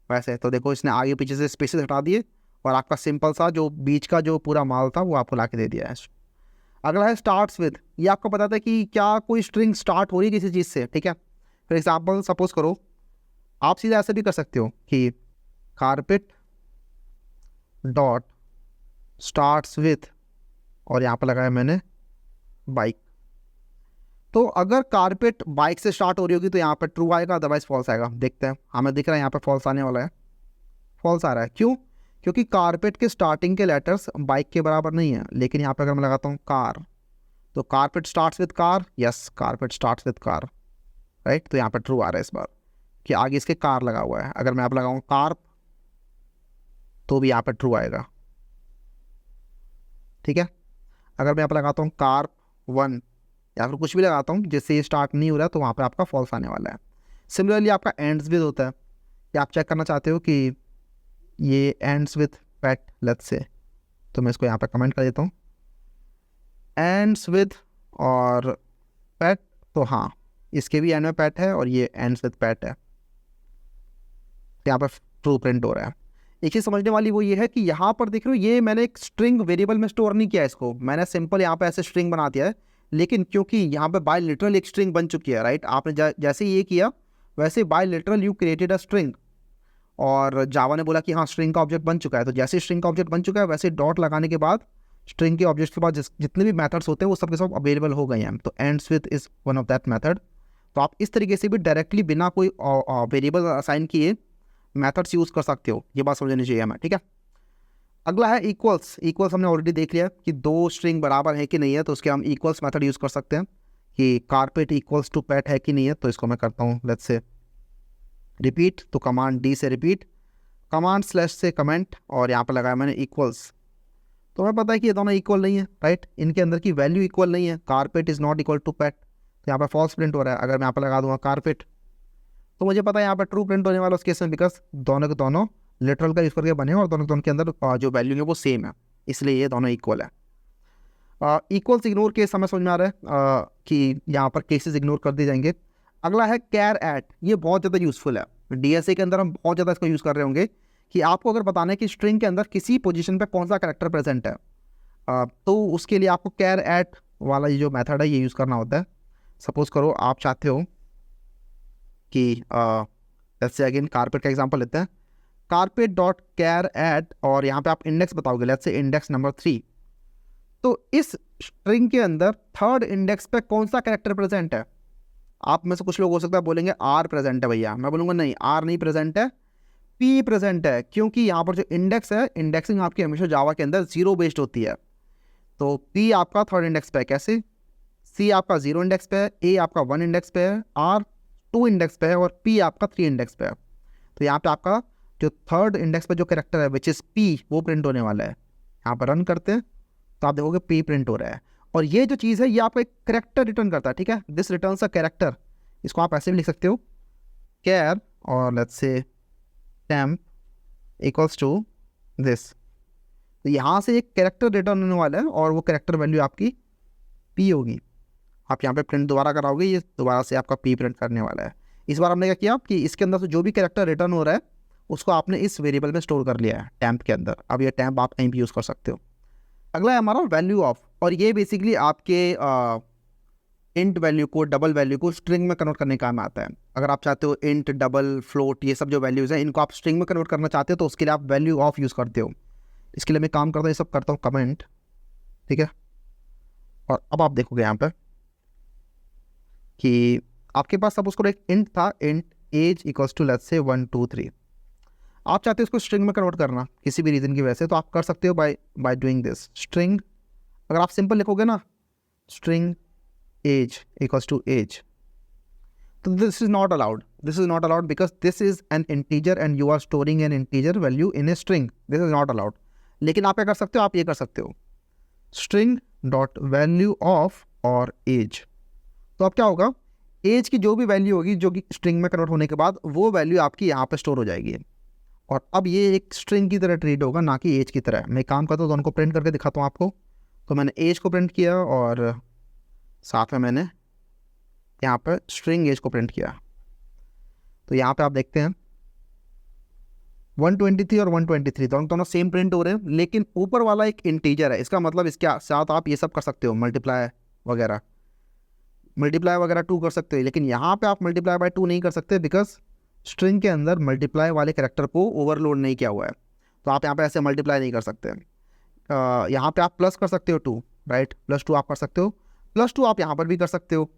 वैसे। तो देखो इसने आगे पीछे से स्पेसेस हटा दिए और आपका सिंपल सा जो बीच का जो पूरा माल था वो आपको ला के दे दिया है। अगला है स्टार्ट्स विद। ये आपको पता था कि क्या कोई स्ट्रिंग स्टार्ट हो रही है किसी चीज़ से, ठीक है। फॉर एग्जाम्पल सपोज करो आप सीधा ऐसे भी कर सकते हो कि कारपेट डॉट स्टार्ट्स विथ, और यहाँ पर लगाया मैंने बाइक। तो अगर कारपेट बाइक से स्टार्ट हो रही होगी तो यहाँ पर ट्रू आएगा, अदरवाइज फॉल्स आएगा। देखते हैं, हमें दिख रहा है यहाँ पर फॉल्स आने वाला है, फॉल्स आ रहा है। क्यों? क्योंकि कारपेट के स्टार्टिंग के लेटर्स बाइक के बराबर नहीं है। लेकिन यहाँ पर अगर मैं लगाता हूँ कार, तो carpet starts with car, yes carpet starts with car, right. तो यहाँ पर ट्रू आ रहा है इस बार कि आगे इसके कार लगा हुआ है। अगर मैं आप लगाऊँ कार्प तो भी यहाँ पर ट्रू आएगा, ठीक है। अगर मैं यहाँ पर लगाता हूँ कार्प 1 या फिर कुछ भी लगाता हूँ जिससे ये स्टार्ट नहीं हो रहा तो वहाँ पर आपका फॉल्स आने वाला है। सिमिलरली आपका एंड्स विद होता है कि आप चेक करना चाहते हो कि ये ends with pet, let's say, तो मैं इसको यहाँ पर कमेंट कर देता हूँ एंड्स विद और पेट। तो हाँ इसके भी एंड में पेट है और ये एंड्स विद पेट है, यहाँ पर ट्रू प्रिंट हो रहा है। एक चीज़ समझने वाली वो ये है कि यहाँ पर देख रहे हो ये मैंने एक स्ट्रिंग वेरिएबल में स्टोर नहीं किया है इसको, मैंने सिंपल यहाँ पे ऐसे स्ट्रिंग बना दिया है। लेकिन क्योंकि यहाँ पे बाय लिटरल एक स्ट्रिंग बन चुकी है, राइट। आपने जैसे ये किया वैसे by literal you created a string, और जावा ने बोला कि हाँ स्ट्रिंग का ऑब्जेक्ट बन चुका है। तो जैसे स्ट्रिंग का ऑब्जेक्ट बन चुका है वैसे डॉट लगाने के बाद स्ट्रिंग के ऑब्जेक्ट के बाद जितने भी मेथड्स होते हैं वो सब के सब अवेलेबल हो गए हैं। तो ends with is one of that method. तो आप इस तरीके से भी डायरेक्टली बिना कोई वेरिएबल असाइन किए मेथड्स यूज़ कर सकते हो, ये बात समझनी चाहिए हमें, ठीक है। अगला है इक्वल्स। इक्वल्स हमने ऑलरेडी देख लिया कि दो स्ट्रिंग बराबर है कि नहीं है, तो उसके हम इक्वल्स मेथड यूज़ कर सकते हैं कि कारपेट इक्वल्स टू पेट है कि नहीं है। तो इसको मैं करता हूँ लेट्स से रिपीट, तो कमांड डी से रिपीट, कमांड स्लैश से कमेंट, और यहाँ पर लगाया मैंने इक्वल्स। तो हमें पता है कि ये दोनों इक्वल नहीं है, राइट। इनके अंदर की वैल्यू इक्वल नहीं है, carpet is not equal to pet, तो यहाँ पर फॉल्स प्रिंट हो रहा है। अगर मैं यहाँ पर लगा दूंगा कारपेट तो मुझे पता है यहाँ पर ट्रू प्रिंट होने वाला उस केस में, बिकॉज दोनों के दोनों लिटरल का यूज़ करके बने हैं और दोनों के दोनों के अंदर जो वैल्यू है वो सेम है, इसलिए ये दोनों इक्वल है। इक्वल्स इग्नोर केस हमें समझ में आ रहा है कि यहाँ पर केसेस इग्नोर कर दिए जाएंगे। अगला है कैर एट। ये बहुत ज़्यादा यूज़फुल है, डीएसए के अंदर हम बहुत ज़्यादा इसको यूज़ कर रहे होंगे कि आपको अगर बताना है कि स्ट्रिंग के अंदर किसी पोजीशन पे कौन सा कैरेक्टर प्रेजेंट है, तो उसके लिए आपको कैर एट वाला ये जो मेथड है ये यूज़ करना होता है। सपोज़ करो आप चाहते हो कि लेट्स से अगेन कारपेट का एग्जांपल लेते हैं, कारपेट डॉट कैर एट, और यहाँ पे आप इंडेक्स बताओगे लेट्स से इंडेक्स नंबर 3। तो इस स्ट्रिंग के अंदर थर्ड इंडेक्स पे कौन सा कैरेक्टर प्रेजेंट है? आप में से कुछ लोग हो सकता है बोलेंगे आर प्रेजेंट है भैया, मैं बोलूँगा नहीं आर नहीं प्रेजेंट है, पी प्रेजेंट है। क्योंकि यहाँ पर जो इंडेक्स है, इंडेक्सिंग आपकी हमेशा जावा के अंदर 0 बेस्ड होती है। तो पी आपका थर्ड इंडेक्स पे है, कैसे? सी आपका 0 इंडेक्स पे है, ए आपका 1 इंडेक्स पे है, आर 2 इंडेक्स पे है और पी आपका 3 इंडेक्स पे है। तो यहाँ पे आपका जो थर्ड इंडेक्स पे जो कैरेक्टर है विच इज़ पी वो प्रिंट होने वाला है। यहाँ पर रन करते हैं तो आप देखोगे पी प्रिंट हो रहा है, और ये जो चीज़ है ये आपको एक कैरेक्टर रिटर्न करता है, ठीक है। This returns a character. इसको आप ऐसे भी लिख सकते हो char और let's say temp equals to this. तो यहाँ से एक कैरेक्टर रिटर्न होने वाला है और वो कैरेक्टर वैल्यू आपकी p होगी। आप यहाँ पे प्रिंट दोबारा कराओगे, ये दोबारा से आपका p प्रिंट करने वाला है। इस बार हमने क्या किया कि इसके अंदर से जो भी कैरेक्टर रिटर्न हो रहा है उसको आपने इस वेरिएबल में स्टोर कर लिया है टैम्प के अंदर। अब ये टैम्प आप कहीं भी यूज़ कर सकते हो। अगला है हमारा वैल्यू ऑफ, और ये बेसिकली आपके इंट वैल्यू को, डबल वैल्यू को स्ट्रिंग में कन्वर्ट करने का काम आता है। अगर आप चाहते हो इंट, डबल, फ्लोट, ये सब जो वैल्यूज़ हैं इनको आप स्ट्रिंग में कन्वर्ट करना चाहते हो तो उसके लिए आप वैल्यू ऑफ यूज़ करते हो। इसके लिए मैं काम करता हूँ, ये सब करता हूँ कमेंट, ठीक है। और अब आप देखोगे यहाँ पर कि आपके पास सब उसको एक इंट था, int age equals to let's say 1 2 3। आप चाहते हो इसको स्ट्रिंग में कन्वर्ट करना किसी भी रीज़न की वजह से, तो आप कर सकते हो बाय डूइंग दिस स्ट्रिंग। अगर आप सिंपल लिखोगे ना string age equals to age, तो this is not allowed, this is not allowed because this is an integer and you are storing an integer value in a string, this is not allowed. लेकिन आप क्या कर सकते हो, आप ये कर सकते हो स्ट्रिंग डॉट वैल्यू ऑफ और एज। तो अब क्या होगा, एज की जो भी वैल्यू होगी जो कि स्ट्रिंग में कन्वर्ट होने के बाद वो वैल्यू आपकी यहाँ पे स्टोर हो जाएगी। और अब ये एक स्ट्रिंग की तरह ट्रीट होगा, ना कि एज की तरह। मैं काम करता हूँ तो उनको प्रिंट करके दिखाता हूँ आपको। तो मैंने एज को प्रिंट किया और साथ में मैंने यहाँ पर स्ट्रिंग एज को प्रिंट किया। तो यहाँ पे आप देखते हैं 123 और 123 दोनों सेम प्रिंट हो रहे हैं, लेकिन ऊपर वाला एक इंटीजर है। इसका मतलब इसके साथ आप ये सब कर सकते हो, मल्टीप्लाई वगैरह 2 कर सकते हो। लेकिन यहाँ पे आप मल्टीप्लाई बाय 2 नहीं कर सकते बिकॉज स्ट्रिंग के अंदर मल्टीप्लाई वाले कैरेक्टर को ओवरलोड नहीं किया हुआ है। तो आप यहाँ पे ऐसे मल्टीप्लाई नहीं कर सकते। यहाँ पे आप प्लस कर सकते हो 2, राइट, +2 आप कर सकते हो, +2 आप यहाँ पर भी कर सकते हो।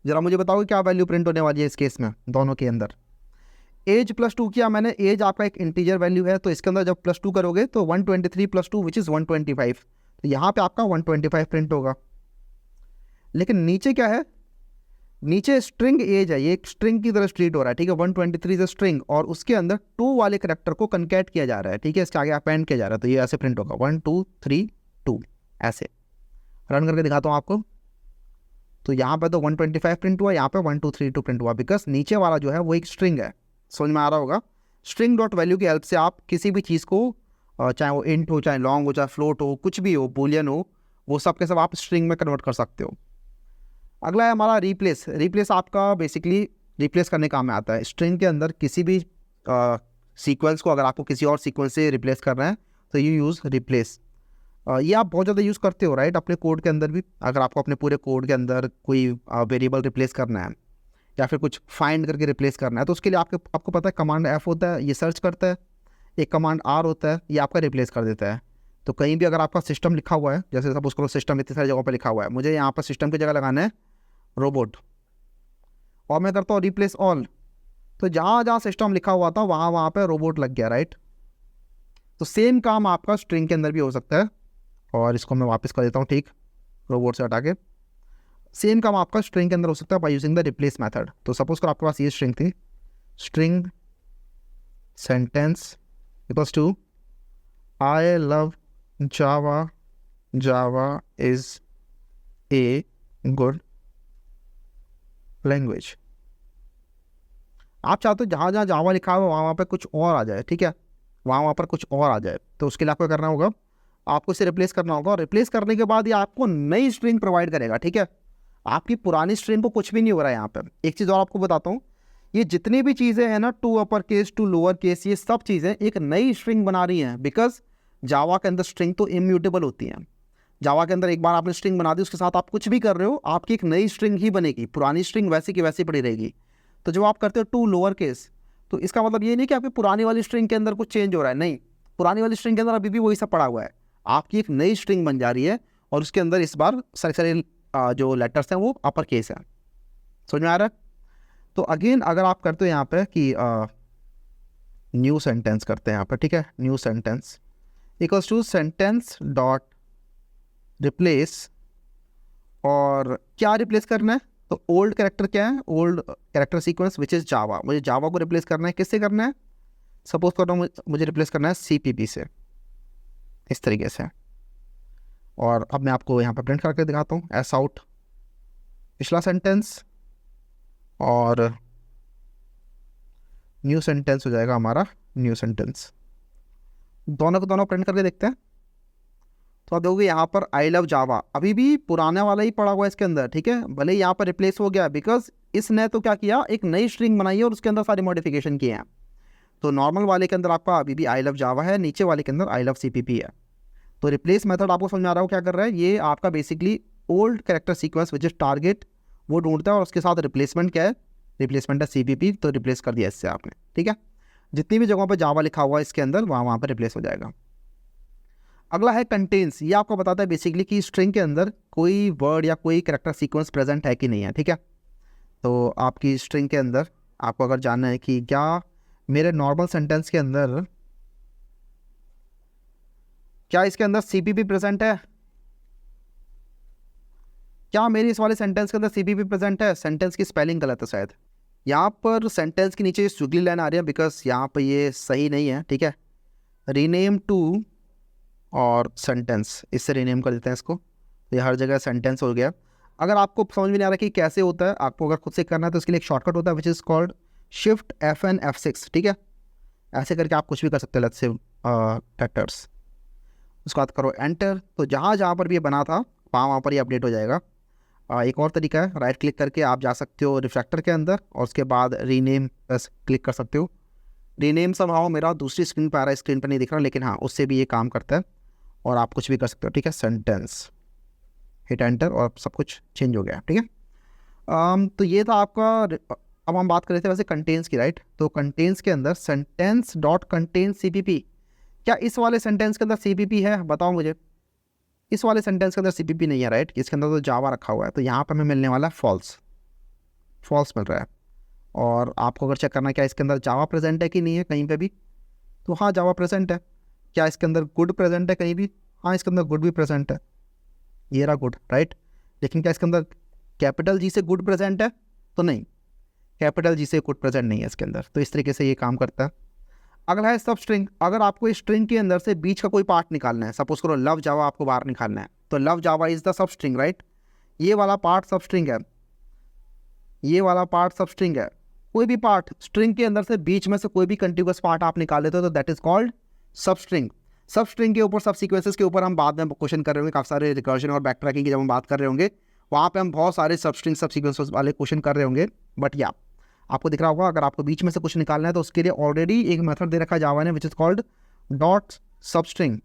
ज़रा मुझे बताओगे क्या वैल्यू प्रिंट होने वाली है इस केस में दोनों के अंदर। एज +2 किया मैंने, एज आपका एक इंटीजर वैल्यू है, तो इसके अंदर जब +2 करोगे तो 123 + 2 विच इज़ 125, तो यहाँ पे आपका 125 प्रिंट होगा। लेकिन नीचे क्या है, नीचे स्ट्रिंग एज है, ये एक स्ट्रिंग की तरह ट्रीट हो रहा है, ठीक है। 123 इज स्ट्रिंग और उसके अंदर 2 वाले करेक्टर को कंकैट किया जा रहा है, ठीक है, इसके आगे अपेंड किया जा रहा है। तो ये ऐसे प्रिंट होगा 1 2 3 2, ऐसे रन करके दिखाता हूँ आपको। तो यहाँ पे तो 125 प्रिंट हुआ, यहाँ पे 1 2 3 2 प्रिंट हुआ बिकॉज नीचे वाला जो है वो एक स्ट्रिंग है। समझ में आ रहा होगा। स्ट्रिंग डॉट वैल्यू की हेल्प से आप किसी भी चीज़ को, चाहे वो इंट हो, चाहे लॉन्ग हो, चाहे फ्लोट हो, कुछ भी हो, बूलियन हो, वो सब के सब आप स्ट्रिंग में कन्वर्ट कर सकते हो। अगला है हमारा रिप्लेस। रिप्लेस आपका बेसिकली रिप्लेस करने काम में आता है। स्ट्रिंग के अंदर किसी भी सीक्वेंस को अगर आपको किसी और सीक्वेंस से रिप्लेस करना है तो यू यूज़ रिप्लेस। ये आप बहुत ज़्यादा यूज़ करते हो, राइट, अपने कोड के अंदर भी। अगर आपको अपने पूरे कोड के अंदर कोई वेरिएबल रिप्लेस करना है या फिर कुछ फाइंड करके रिप्लेस करना है तो उसके लिए आपको पता है कमांड F होता है, ये सर्च करता है, एक कमांड R होता है, ये आपका रिप्लेस कर देता है। तो कहीं भी अगर आपका सिस्टम लिखा हुआ है, जैसे सपोज करो सिस्टम इतनी सारी जगहों पर लिखा हुआ है, मुझे यहाँ पर सिस्टम की जगह लगाना है रोबोट और मैं करता हूँ रिप्लेस ऑल, तो जहाँ जहाँ सिस्टम लिखा हुआ था वहाँ पे रोबोट लग गया, राइट। तो सेम काम आपका स्ट्रिंग के अंदर भी हो सकता है। और इसको मैं वापस कर देता हूँ, ठीक, रोबोट से हटा के। सेम काम आपका स्ट्रिंग के अंदर हो सकता है by using the replace method. तो सपोज कर आपके पास ये स्ट्रिंग थी, string sentence equals to I love Java, Java is a good language. आप चाहते हो जहाँ जहाँ जावा लिखा हुआ वहाँ पे कुछ और आ जाए, ठीक है, वहाँ पर कुछ और आ जाए। तो उसके लिए आपको करना होगा, आपको इसे रिप्लेस करना होगा। और रिप्लेस करने के बाद ये आपको नई स्ट्रिंग प्रोवाइड करेगा, ठीक है। आपकी पुरानी स्ट्रिंग को कुछ भी नहीं हो रहा है यहाँ पर। एक चीज़ और आपको बताता हूँ, ये जितनी भी चीज़ें हैं ना, to upper case to lower case, ये सब चीज़ें एक नई स्ट्रिंग बना रही हैं। बिकॉज जावा के अंदर स्ट्रिंग तो इम्यूटेबल होती हैं। जावा के अंदर एक बार आपने स्ट्रिंग बना दी, उसके साथ आप कुछ भी कर रहे हो, आपकी एक नई स्ट्रिंग ही बनेगी, पुरानी स्ट्रिंग वैसी की वैसी पड़ी रहेगी। तो जब आप करते हो टू लोअर केस, तो इसका मतलब ये नहीं कि आपकी पुरानी वाली स्ट्रिंग के अंदर कुछ चेंज हो रहा है, नहीं, पुरानी वाली स्ट्रिंग के अंदर अभी भी वही सब पड़ा हुआ है। आपकी एक नई स्ट्रिंग बन जा रही है और उसके अंदर इस बार सारे जो लेटर्स हैं वो अपर केस हैं। समझ में आ रहा है। तो अगेन अगर आप करते हो यहाँ पे कि न्यू सेंटेंस करते हैं यहाँ पर, ठीक है, new sentence equals to sentence dot replace, और क्या रिप्लेस करना है, तो ओल्ड कैरेक्टर क्या है, old character sequence which is Java. मुझे जावा को रिप्लेस करना है, किससे करना है, सपोज कर रहा हूँ मुझे रिप्लेस करना है CPP से, इस तरीके से। और अब मैं आपको यहाँ पर प्रिंट करके दिखाता हूँ एस आउट पिछला सेंटेंस और न्यू सेंटेंस हो जाएगा हमारा न्यू सेंटेंस। दोनों को दोनों प्रिंट करके देखते हैं। तो आप देखोगे यहाँ पर आई लव जावा अभी भी पुराना वाला ही पड़ा हुआ है इसके अंदर, ठीक है, भले ही यहाँ पर रिप्लेस हो गया बिकॉज इसने तो क्या किया, एक नई स्ट्रिंग बनाई है और उसके अंदर सारी मॉडिफिकेशन किए हैं। तो नॉर्मल वाले के अंदर आपका अभी भी आई लव जावा है, नीचे वाले के अंदर आई लव CPP है। तो रिप्लेस मेथड आपको समझ में आ रहा हो क्या कर रहा है, ये आपका basically old character sequence which is target वो ढूंढता है और उसके साथ रिप्लेसमेंट क्या है, रिप्लेसमेंट है CPP, तो रिप्लेस कर दिया इससे आपने, ठीक है। जितनी भी जगहों पर जावा लिखा हुआ है इसके अंदर वहाँ पर रिप्लेस हो जाएगा। अगला है कंटेन्स, ये आपको बताता है बेसिकली कि स्ट्रिंग के अंदर कोई वर्ड या कोई कैरेक्टर सीक्वेंस प्रेजेंट है कि नहीं है, ठीक है। तो आपकी स्ट्रिंग के अंदर आपको अगर जानना है कि क्या मेरे नॉर्मल सेंटेंस के अंदर क्या इसके अंदर CPP प्रेजेंट है, क्या मेरी इस वाले सेंटेंस के अंदर CPP प्रेजेंट है, सेंटेंस की स्पेलिंग गलत है शायद। यहाँ पर सेंटेंस के नीचे स्विगली लाइन आ रही है बिकॉज यहाँ पर ये सही नहीं है, ठीक है। रीनेम टू और सेंटेंस, इससे रीनेम कर देते हैं इसको, तो ये हर जगह सेंटेंस हो गया। अगर आपको समझ में नहीं आ रहा कि कैसे होता है, आपको अगर खुद से करना है तो इसके लिए एक शॉर्टकट होता है which is called Shift FN F6, ठीक है। ऐसे करके आप कुछ भी कर सकते हैं, लेट्स से फैक्टर्स, उसके बाद करो एंटर, तो जहाँ जहाँ पर भी ये बना था वहाँ पर ये अपडेट हो जाएगा। एक और तरीका है, राइट क्लिक करके आप जा सकते हो रिफ्रैक्टर के अंदर और उसके बाद रीनेम बस क्लिक कर सकते हो। रीनेम समहाउ मेरा दूसरी स्क्रीन पर आ रहा है, स्क्रीन पर नहीं दिख रहा, लेकिन हाँ उससे भी ये काम करता है और आप कुछ भी कर सकते हो, ठीक है। सेंटेंस, हिट एंटर और सब कुछ चेंज हो गया, ठीक है। तो ये था आपका। अब हम बात कर रहे थे वैसे कंटेंस की, राइट। तो कंटेंस के अंदर सेंटेंस डॉट कंटेन CPP, क्या इस वाले सेंटेंस के अंदर CPP है, बताओ मुझे। इस वाले सेंटेंस के अंदर CPP नहीं है, राइट, इसके अंदर तो जावा रखा हुआ है, तो यहाँ पर हमें मिलने वाला है फॉल्स, फॉल्स मिल रहा है। और आपको अगर चेक करना क्या इसके अंदर जावा प्रेजेंट है कि नहीं है कहीं पे भी, तो हाँ जावा प्रेजेंट है। क्या इसके अंदर गुड प्रेजेंट है कहीं भी, हाँ इसके अंदर गुड भी प्रेजेंट है, ये रहा गुड, राइट। लेकिन क्या इसके अंदर कैपिटल G से गुड प्रेजेंट है, तो नहीं, कैपिटल G से गुड प्रेजेंट नहीं है इसके अंदर। तो इस तरीके से ये काम करता है। अगला है सब स्ट्रिंग, अगर आपको इस स्ट्रिंग के अंदर से बीच का कोई पार्ट निकालना है, सपोज करो लव जावा आपको बाहर निकालना है, तो love Java is the sub string, right. ये वाला पार्ट सब स्ट्रिंग है, ये वाला पार्ट सब स्ट्रिंग है। कोई भी पार्ट स्ट्रिंग के अंदर से बीच में से कोई भी कंटिन्यूअस पार्ट आप निकाल लेते हो तो दैट इज कॉल्ड सब स्ट्रिंग। सब स्ट्रिंग के ऊपर, सब सीक्वेंसेस के ऊपर हम बाद में क्वेश्चन कर रहे होंगे, काफ़ी सारे रिकर्जन और बैक ट्रैकिंग की जब हम बात कर रहे होंगे वहाँ पे हम बहुत सारे सब स्ट्रिंग सब सीक्वेंसेस वाले क्वेश्चन कर रहे होंगे। बट या आपको दिख रहा होगा, अगर आपको बीच में से कुछ निकालना है तो उसके लिए ऑलरेडी एक मेथड दे रखा है जावा ने विच इज़ कॉल्ड डॉट सब स्ट्रिंग।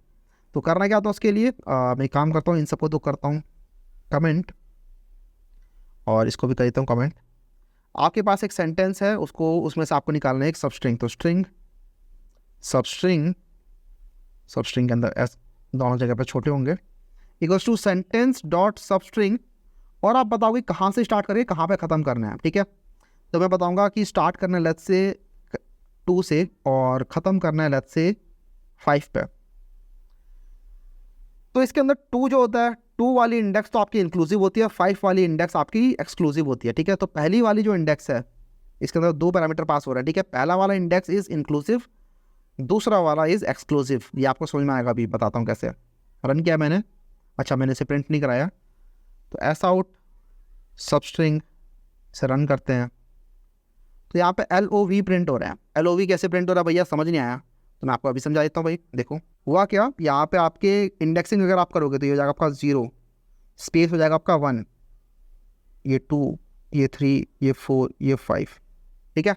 तो करना क्या होता है उसके लिए, मैं काम करता हूँ, इन सबको तो करता हूँ कमेंट और इसको भी कर देता हूँ कमेंट। आपके पास एक सेंटेंस है, उसको उसमें से आपको निकालना है एक सब स्ट्रिंग, तो स्ट्रिंग सब स्ट्रिंग, सब स्ट्रिंग के अंदर एस दोनों जगह पे छोटे होंगे, equals to sentence dot substring. और आप बताओगे कहाँ से स्टार्ट करें, कहाँ पे ख़त्म करना है, ठीक है। तो मैं बताऊंगा कि स्टार्ट करना है लेट्स से 2 से और ख़त्म करना है लेट्स से 5 पे। तो इसके अंदर 2 जो होता है, 2 वाली इंडेक्स तो आपकी इंक्लूसिव होती है, 5 वाली इंडेक्स आपकी एक्सक्लूसिव होती है, ठीक है। तो पहली वाली जो इंडेक्स है इसके अंदर 2 पैरामीटर पास हो रहा है, ठीक है। पहला वाला इंडेक्स इज़ इंक्लूसिव, दूसरा वाला इज़ एक्सक्लूसिव। ये आपको समझ में आएगा, अभी बताता हूँ कैसे। रन किया मैंने, अच्छा मैंने इसे प्रिंट नहीं कराया, तो एस आउट सब स्ट्रिंग से रन करते हैं तो यहाँ पे LOV प्रिंट हो रहा है। LOV कैसे प्रिंट हो रहा है भैया, समझ नहीं आया, तो मैं आपको अभी समझा देता हूँ भाई। देखो हुआ क्या, यहाँ पे आपके इंडेक्सिंग अगर आप करोगे तो ये हो जाएगा आपका 0, स्पेस हो जाएगा आपका 1, ये 2, ये 3, ये 4, ये 5, ठीक है।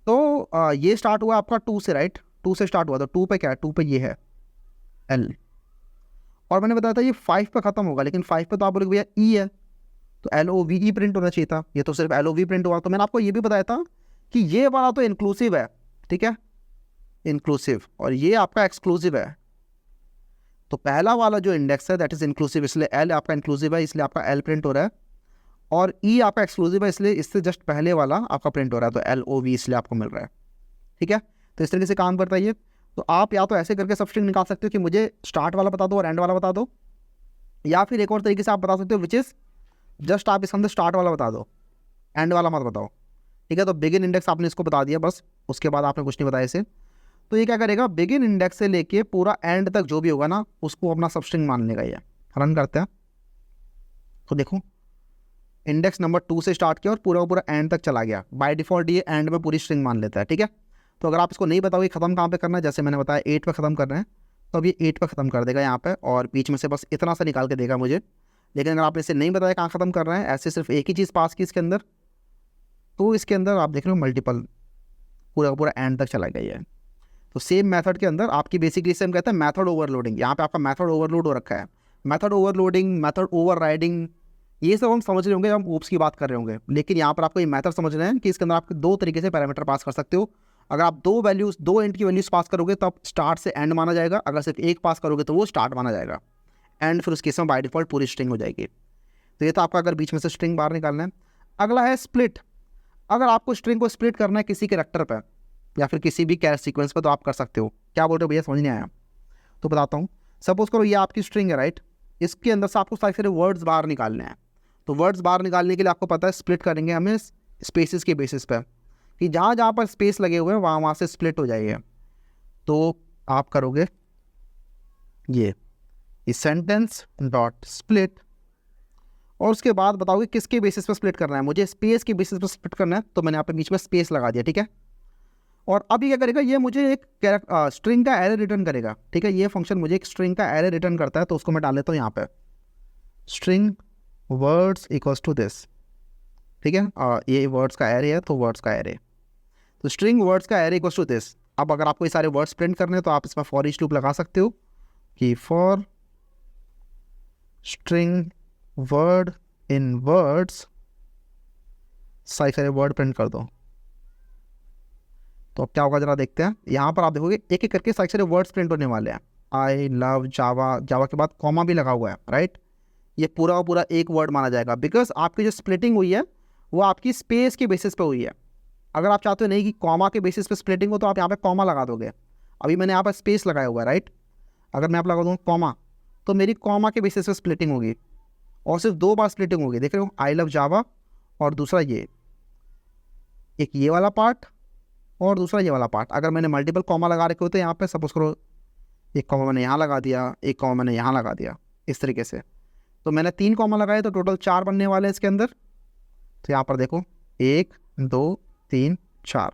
तो ये स्टार्ट हुआ आपका 2 से, राइट, 2 से स्टार्ट हुआ, तो 2 पे क्या है, 2 पे ये है L, और मैंने बताया था ये 5 पे ख़त्म होगा, लेकिन 5 पे तो आप बोलोगे भैया E है, तो LOVE प्रिंट होना चाहिए था, ये तो सिर्फ LOV प्रिंट हुआ। तो मैंने आपको ये भी बताया था कि ये वाला तो इंक्लूसिव है, ठीक है, इंक्लूसिव, और ये आपका एक्सक्लूसिव है। तो पहला वाला जो इंडेक्स है दैट इज इंक्लूसिव, इसलिए L आपका इंक्लूसिव है, इसलिए आपका L प्रिंट हो रहा है, और E आपका एक्सक्लूसिव है, इसलिए इससे जस्ट पहले वाला आपका प्रिंट हो रहा है, तो LOV इसलिए आपको मिल रहा है, ठीक है। तो इस तरीके से काम करता है ये। तो आप या तो ऐसे करके सब स्ट्रिंग निकाल सकते हो कि मुझे स्टार्ट वाला बता दो और एंड वाला बता दो, या फिर एक और तरीके से आप बता सकते हो विच इज़ जस्ट आप इसके अंदर स्टार्ट वाला बता दो, एंड वाला मत बताओ, ठीक है। तो बिगिन इंडेक्स आपने इसको बता दिया बस, उसके बाद आपने कुछ नहीं बताया इसे। तो ये क्या करेगा, बिगिन इंडेक्स से लेके पूरा एंड तक जो भी होगा ना उसको अपना सब स्ट्रिंग मान लेगा। ये रन करते हैं तो देखो इंडेक्स नंबर 2 से स्टार्ट किया और पूरा का पूरा एंड तक चला गया। बाय डिफॉल्ट ये एंड में पूरी स्ट्रिंग मान लेता है, ठीक है। तो अगर आप इसको नहीं बताओगे ख़त्म कहाँ पे करना है, जैसे मैंने बताया 8 पे ख़त्म करना है, तो अब ये 8 पे ख़त्म कर देगा यहाँ पे, और बीच में से बस इतना सा निकाल के देगा मुझे। लेकिन अगर आपने इसे नहीं बताया कहाँ ख़त्म करना है, ऐसे सिर्फ एक ही चीज़ पास की इसके अंदर, तो इसके अंदर आप देख रहे हो मल्टीपल पूरा का पूरा एंड तक चला गया है। तो सेम मेथड के अंदर आपकी बेसिकली इसे हम कहते हैं मेथड ओवरलोडिंग। यहाँ पे आपका मेथड ओवरलोड हो रखा है। मेथड ओवरलोडिंग, मेथड ओवरराइडिंग, ये सब हम समझ रहे होंगे, हम ओप्स की बात कर रहे होंगे। लेकिन यहाँ पर आपको ये मेथड समझना है कि इसके अंदर आप दो तरीके से पैरामीटर पास कर सकते हो। अगर आप दो एंड की वैल्यूज पास करोगे तो आप स्टार्ट से एंड माना जाएगा, अगर सिर्फ एक पास करोगे तो वो स्टार्ट माना जाएगा, एंड फिर उस केस में बाय डिफॉल्ट पूरी स्ट्रिंग हो जाएगी। तो ये तो आपका अगर बीच में से स्ट्रिंग बाहर निकालना है। अगला है स्प्लिट। अगर आपको स्ट्रिंग को स्प्लिट करना है किसी कैरेक्टर पर या फिर किसी भी कैरेक्टर सीक्वेंस पर, तो आप कर सकते हो। क्या बोल रहे हो भैया, समझ नहीं आया? तो बताता हूँ। सपोज करो ये आपकी स्ट्रिंग है, राइट। इसके अंदर से आपको सारे वर्ड्स बाहर निकालने हैं। तो वर्ड्स बाहर निकालने के लिए आपको पता है स्प्लिट करेंगे हमें स्पेसिस के बेसिस पर, कि जहाँ जहाँ पर स्पेस लगे हुए हैं वहाँ से स्प्लिट हो जाइए। तो आप करोगे ये सेंटेंस डॉट स्प्लिट, और उसके बाद बताओगे किसके बेसिस पर स्प्लिट करना है। मुझे स्पेस के बेसिस पर स्प्लिट करना है, तो मैंने यहाँ पे बीच में स्पेस लगा दिया, ठीक है। और अब ये क्या करेगा, ये मुझे एक स्ट्रिंग का एरे रिटर्न करेगा, ठीक है। ये फंक्शन मुझे एक स्ट्रिंग का एरे रिटर्न करता है, तो उसको मैं डाल लेता हूँ यहाँ पे string words equals to this, ठीक है। ये वर्ड्स का एरे है, तो वर्ड्स का एरे, तो स्ट्रिंग वर्ड्स का एरे इक्वल्स टू दिस। अब अगर आपको ये सारे वर्ड्स प्रिंट करने हैं तो आप इसमें फॉर ईच लूप लगा सकते हो कि for string word in words, सारे वर्ड प्रिंट कर दो। तो अब क्या होगा जरा देखते हैं। यहाँ पर आप देखोगे एक एक करके सारे वर्ड्स प्रिंट होने वाले हैं। आई लव जावा, जावा के बाद कॉमा भी लगा हुआ है, राइट। ये पूरा का पूरा एक वर्ड माना जाएगा, बिकॉज आपकी जो स्प्लिटिंग हुई है वो आपकी स्पेस के बेसिस पे हुई है। अगर आप चाहते हो नहीं कि कॉमा के बेसिस पे स्प्लिटिंग हो, तो आप यहाँ पे कॉमा लगा दोगे। अभी मैंने यहाँ पर स्पेस लगाया हुआ है, राइट। अगर मैं आप लगा दूँ कॉमा, तो मेरी कॉमा के बेसिस पे स्प्लिटिंग होगी, और सिर्फ 2 बार स्प्लिटिंग होगी। देख रहे हो, आई लव जावा, और दूसरा ये, एक ये वाला पार्ट और दूसरा ये वाला पार्ट। अगर मैंने मल्टीपल कॉमा लगा रखे होते यहाँ पे, सपोज करो एक कॉमा मैंने यहाँ लगा दिया, एक कॉमा मैंने यहाँ लगा दिया, इस तरीके से, तो मैंने 3 कॉमा लगाए, तो टोटल 4 बनने वाले हैं इसके अंदर। तो यहाँ पर देखो 1 2 3 4,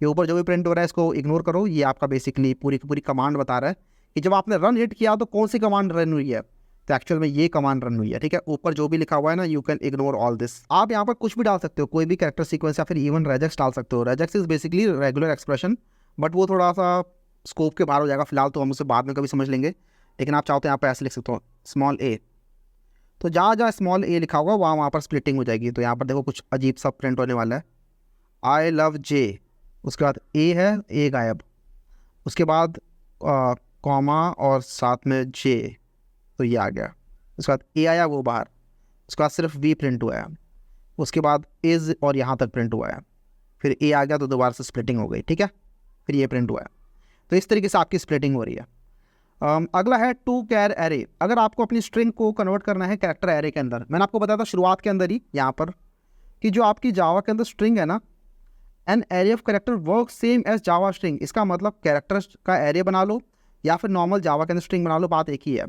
ये ऊपर जो भी प्रिंट हो रहा है इसको इग्नोर करो। ये आपका बेसिकली पूरी की पूरी कमांड बता रहा है कि जब आपने रन हिट किया तो कौन सी कमांड रन हुई है। तो एक्चुअल में ये कमांड रन हुई है, ठीक है। ऊपर जो भी लिखा हुआ है ना, you can ignore all this. आप यहाँ पर कुछ भी डाल सकते हो, कोई भी कैरेक्टर सीक्वेंस या फिर इवन रेजेक्स डाल सकते हो। Regex is basically regular expression, but वो थोड़ा सा स्कोप के बाहर हो जाएगा फिलहाल, तो हम उसे बाद में कभी समझ लेंगे। लेकिन आप चाहो तो यहाँ पर ऐसे लिख सकते हो स्मॉल ए, तो जहाँ जहाँ स्मॉल ए लिखा होगा वहाँ पर स्प्लिटिंग हो जाएगी। तो यहाँ पर देखो कुछ अजीब सा प्रिंट होने वाला है, आई लव जे, उसके बाद ए है, ए गायब, उसके बाद कॉमा और साथ में जे, तो ये आ गया। उसके बाद ए आया वो बाहर, उसके बाद सिर्फ वी प्रिंट हुआ है, उसके बाद इज़ और यहाँ तक प्रिंट हुआ है, फिर ए आ गया तो दोबारा से स्प्लिटिंग हो गई, ठीक है। फिर ये प्रिंट हुआ है। तो इस तरीके से आपकी स्प्लिटिंग हो रही है। अगला है टू कैर एरे। अगर आपको अपनी स्ट्रिंग को कन्वर्ट करना है कैरेक्टर एरे के अंदर, मैंने आपको बताया था शुरुआत के अंदर ही यहाँ पर कि जो आपकी जावा के अंदर स्ट्रिंग है ना, an array of character work same as Java string. इसका मतलब कैरेक्टर का एरे बना लो या फिर नॉर्मल जावा के अंदर स्ट्रिंग बना लो, बात एक ही है।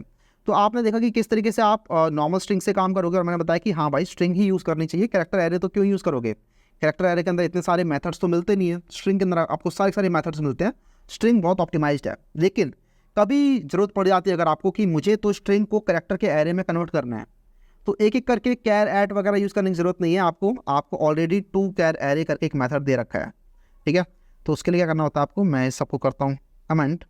तो आपने देखा कि किस तरीके से आप नॉर्मल स्ट्रिंग से काम करोगे, और मैंने बताया कि हाँ भाई स्ट्रिंग ही यूज़ करनी चाहिए, कैरेक्टर एरे तो क्यों यूज़ करोगे। कैरेक्टर एरे के अंदर इतने सारे मेथड्स तो मिलते नहीं है, स्ट्रिंग के अंदर आपको सारे मेथड्स मिलते हैं। स्ट्रिंग बहुत ऑप्टिमाइज्ड है, लेकिन कभी ज़रूरत पड़ जाती है अगर आपको कि मुझे तो स्ट्रिंग को कैरेक्टर के एरे में कन्वर्ट करना है, तो एक एक करके कैर एट वगैरह यूज़ करने की ज़रूरत नहीं है आपको ऑलरेडी टू कैर एरे करके एक मेथड दे रखा है, ठीक है। तो उसके लिए क्या करना होता है आपको, मैं इस सबको करता हूँ कमेंट।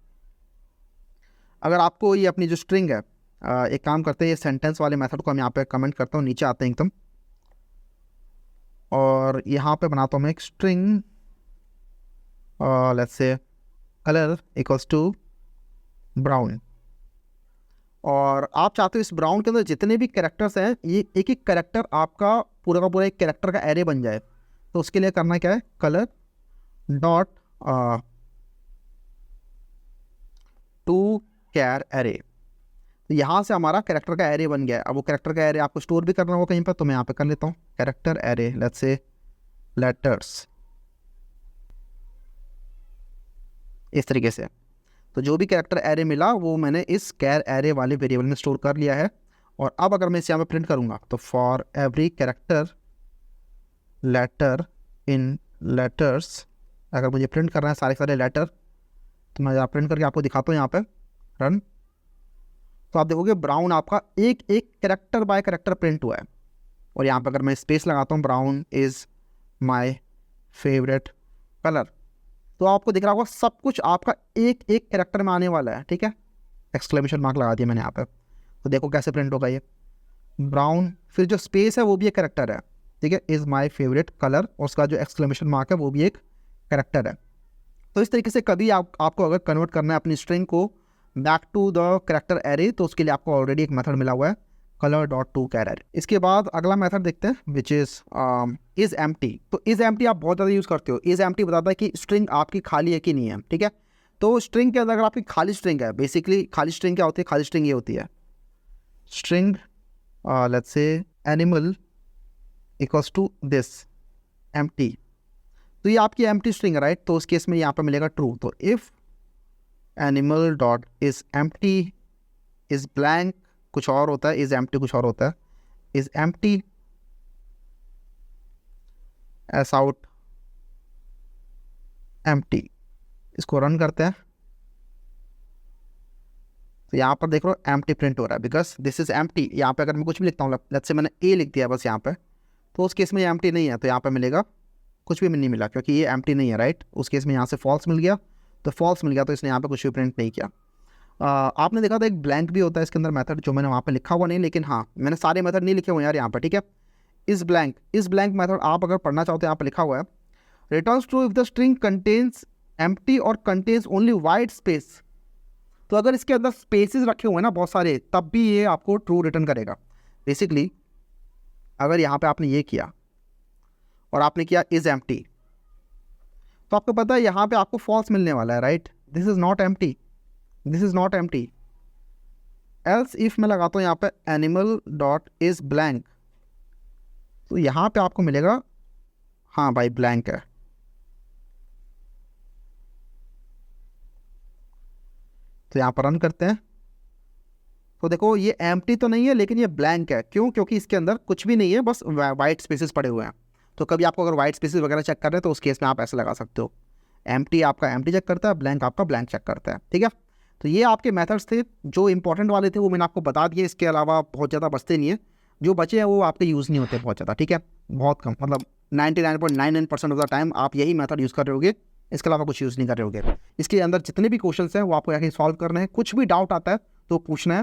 अगर आपको ये अपनी जो स्ट्रिंग है, एक काम करते हैं, ये सेंटेंस वाले मेथड को हम यहाँ पे कमेंट करता हूँ, नीचे आते हैं एकदम, और यहाँ पे बनाता हूँ मैं एक string, let's say colour equals to brown. और आप चाहते हो इस ब्राउन के अंदर जितने भी कैरेक्टर्स हैं, ये एक एक कैरेक्टर आपका पूरा का पूरा एक कैरेक्टर का एरे बन जाए। तो उसके लिए करना क्या है, colour dot to char array. तो यहाँ से हमारा कैरेक्टर का एरे बन गया है। अब वो कैरेक्टर का एरे आपको स्टोर भी करना होगा कहीं पर, तो मैं यहाँ पे कर लेता हूँ character array, let's say letters, इस तरीके से। तो जो भी कैरेक्टर एरे मिला वो मैंने इस कैर एरे वाले वेरिएबल में स्टोर कर लिया है, और अब अगर मैं इसे यहाँ पे प्रिंट करूँगा तो for every character letter in letters, अगर मुझे प्रिंट करना है सारे सारे लेटर, तो मैं यहाँ प्रिंट करके आपको दिखाता हूँ यहाँ पे रन। तो आप देखोगे ब्राउन आपका एक एक कैरेक्टर बाय कैरेक्टर प्रिंट हुआ है। और यहाँ पे अगर मैं स्पेस लगाता हूँ brown is my favourite colour, तो आपको दिख रहा होगा सब कुछ आपका एक एक कैरेक्टर में आने वाला है। ठीक है, एक्सक्लेमेशन मार्क लगा दिया मैंने यहाँ पे, तो देखो कैसे प्रिंट होगा ये ब्राउन, फिर जो स्पेस है वो भी एक कैरेक्टर है। ठीक है, इज़ माय फेवरेट कलर, और उसका जो एक्सक्लेमेशन मार्क है वो भी एक कैरेक्टर है। तो इस तरीके से कभी आपको अगर कन्वर्ट करना है अपनी स्ट्रिंग को back to the character array, तो उसके लिए आपको ऑलरेडी एक मेथड मिला हुआ है color.toChar। इसके बाद अगला मेथड देखते हैं विच इज़ एम्प्टी। तो इज़ एम्प्टी आप बहुत ज़्यादा यूज़ करते हो। इज़ एम्प्टी बताता है कि स्ट्रिंग आपकी खाली है कि नहीं है। ठीक है, तो स्ट्रिंग के अंदर अगर आपकी खाली स्ट्रिंग है, बेसिकली खाली स्ट्रिंग क्या होती है, खाली स्ट्रिंग ये होती है string let's say animal equals to this empty, तो ये आपकी एम्प्टी स्ट्रिंग है राइट। तो उस केस में यहाँ पे मिलेगा ट्रू। तो if animal dot is empty is blank कुछ और होता है, इज़ एम्प्टी कुछ और होता है, is empty S out empty. इसको रन करते हैं तो यहाँ पर देख लो एम्प्टी प्रिंट हो रहा है बिकॉज दिस इज एम्प्टी। यहाँ पे अगर मैं कुछ भी लिखता हूँ, लेट्स से मैंने ए लिख दिया बस यहाँ पे, तो उस केस में ये एम्प्टी नहीं है, तो यहाँ पे मिलेगा कुछ भी नहीं मिला क्योंकि ये एम्प्टी नहीं है राइट। उस केस में यहाँ से फॉल्स मिल गया, तो फॉल्स मिल गया, तो इसने यहाँ पे कुछ भी प्रिंट नहीं किया। आपने देखा था एक ब्लैंक भी होता है इसके अंदर मेथड, जो मैंने वहाँ पे लिखा हुआ नहीं, लेकिन हाँ मैंने सारे मेथड नहीं लिखे हुए यार यहाँ पे। ठीक है, इस ब्लैंक मेथड आप अगर पढ़ना चाहते हो यहाँ पे लिखा हुआ है returns true if the string contains empty और कंटेन्स ओनली वाइट स्पेस। तो अगर इसके अंदर स्पेसेस रखे हुए हैं ना बहुत सारे, तब भी ये आपको ट्रू रिटर्न करेगा। बेसिकली अगर यहाँ पे आपने ये किया और आपने किया इज एम्प्टी, तो आपको पता है यहाँ पे आपको फॉल्स मिलने वाला है right. This is not empty, this is not empty. Else if मैं लगाता हूँ यहाँ पे एनिमल डॉट इज ब्लैंक, तो यहाँ पे आपको मिलेगा हाँ भाई ब्लैंक है। तो यहाँ पर रन करते हैं तो देखो ये एम्प्टी तो नहीं है लेकिन ये ब्लैंक है। क्यों? क्योंकि इसके अंदर कुछ भी नहीं है, बस वाइट स्पेसेस पड़े हुए हैं। तो कभी आपको अगर वाइट स्पेसेस वगैरह चेक कर रहे हैं तो उस केस में आप ऐसे लगा सकते हो, एम्प्टी आपका एम्प्टी चेक करता है, ब्लैंक आपका ब्लैंक चेक करता है। ठीक है, तो ये आपके मेथड्स थे जो इंपॉर्टेंट वाले थे, वो मैंने आपको बता दिए। इसके अलावा बहुत ज़्यादा बचते नहीं है, जो बचे हैं वो आपके यूज़ नहीं होते बहुत ज़्यादा। ठीक है, बहुत कम, मतलब 99.99% ऑफ द टाइम आप यही मेथड यूज़ कर रहे होगे, इसके अलावा कुछ यूज़ नहीं कर रहे होगे। इसके अंदर जितने भी क्वेश्चंस हैं वो आपको आके सॉल्व करने हैं। कुछ भी डाउट आता है तो पूछना है,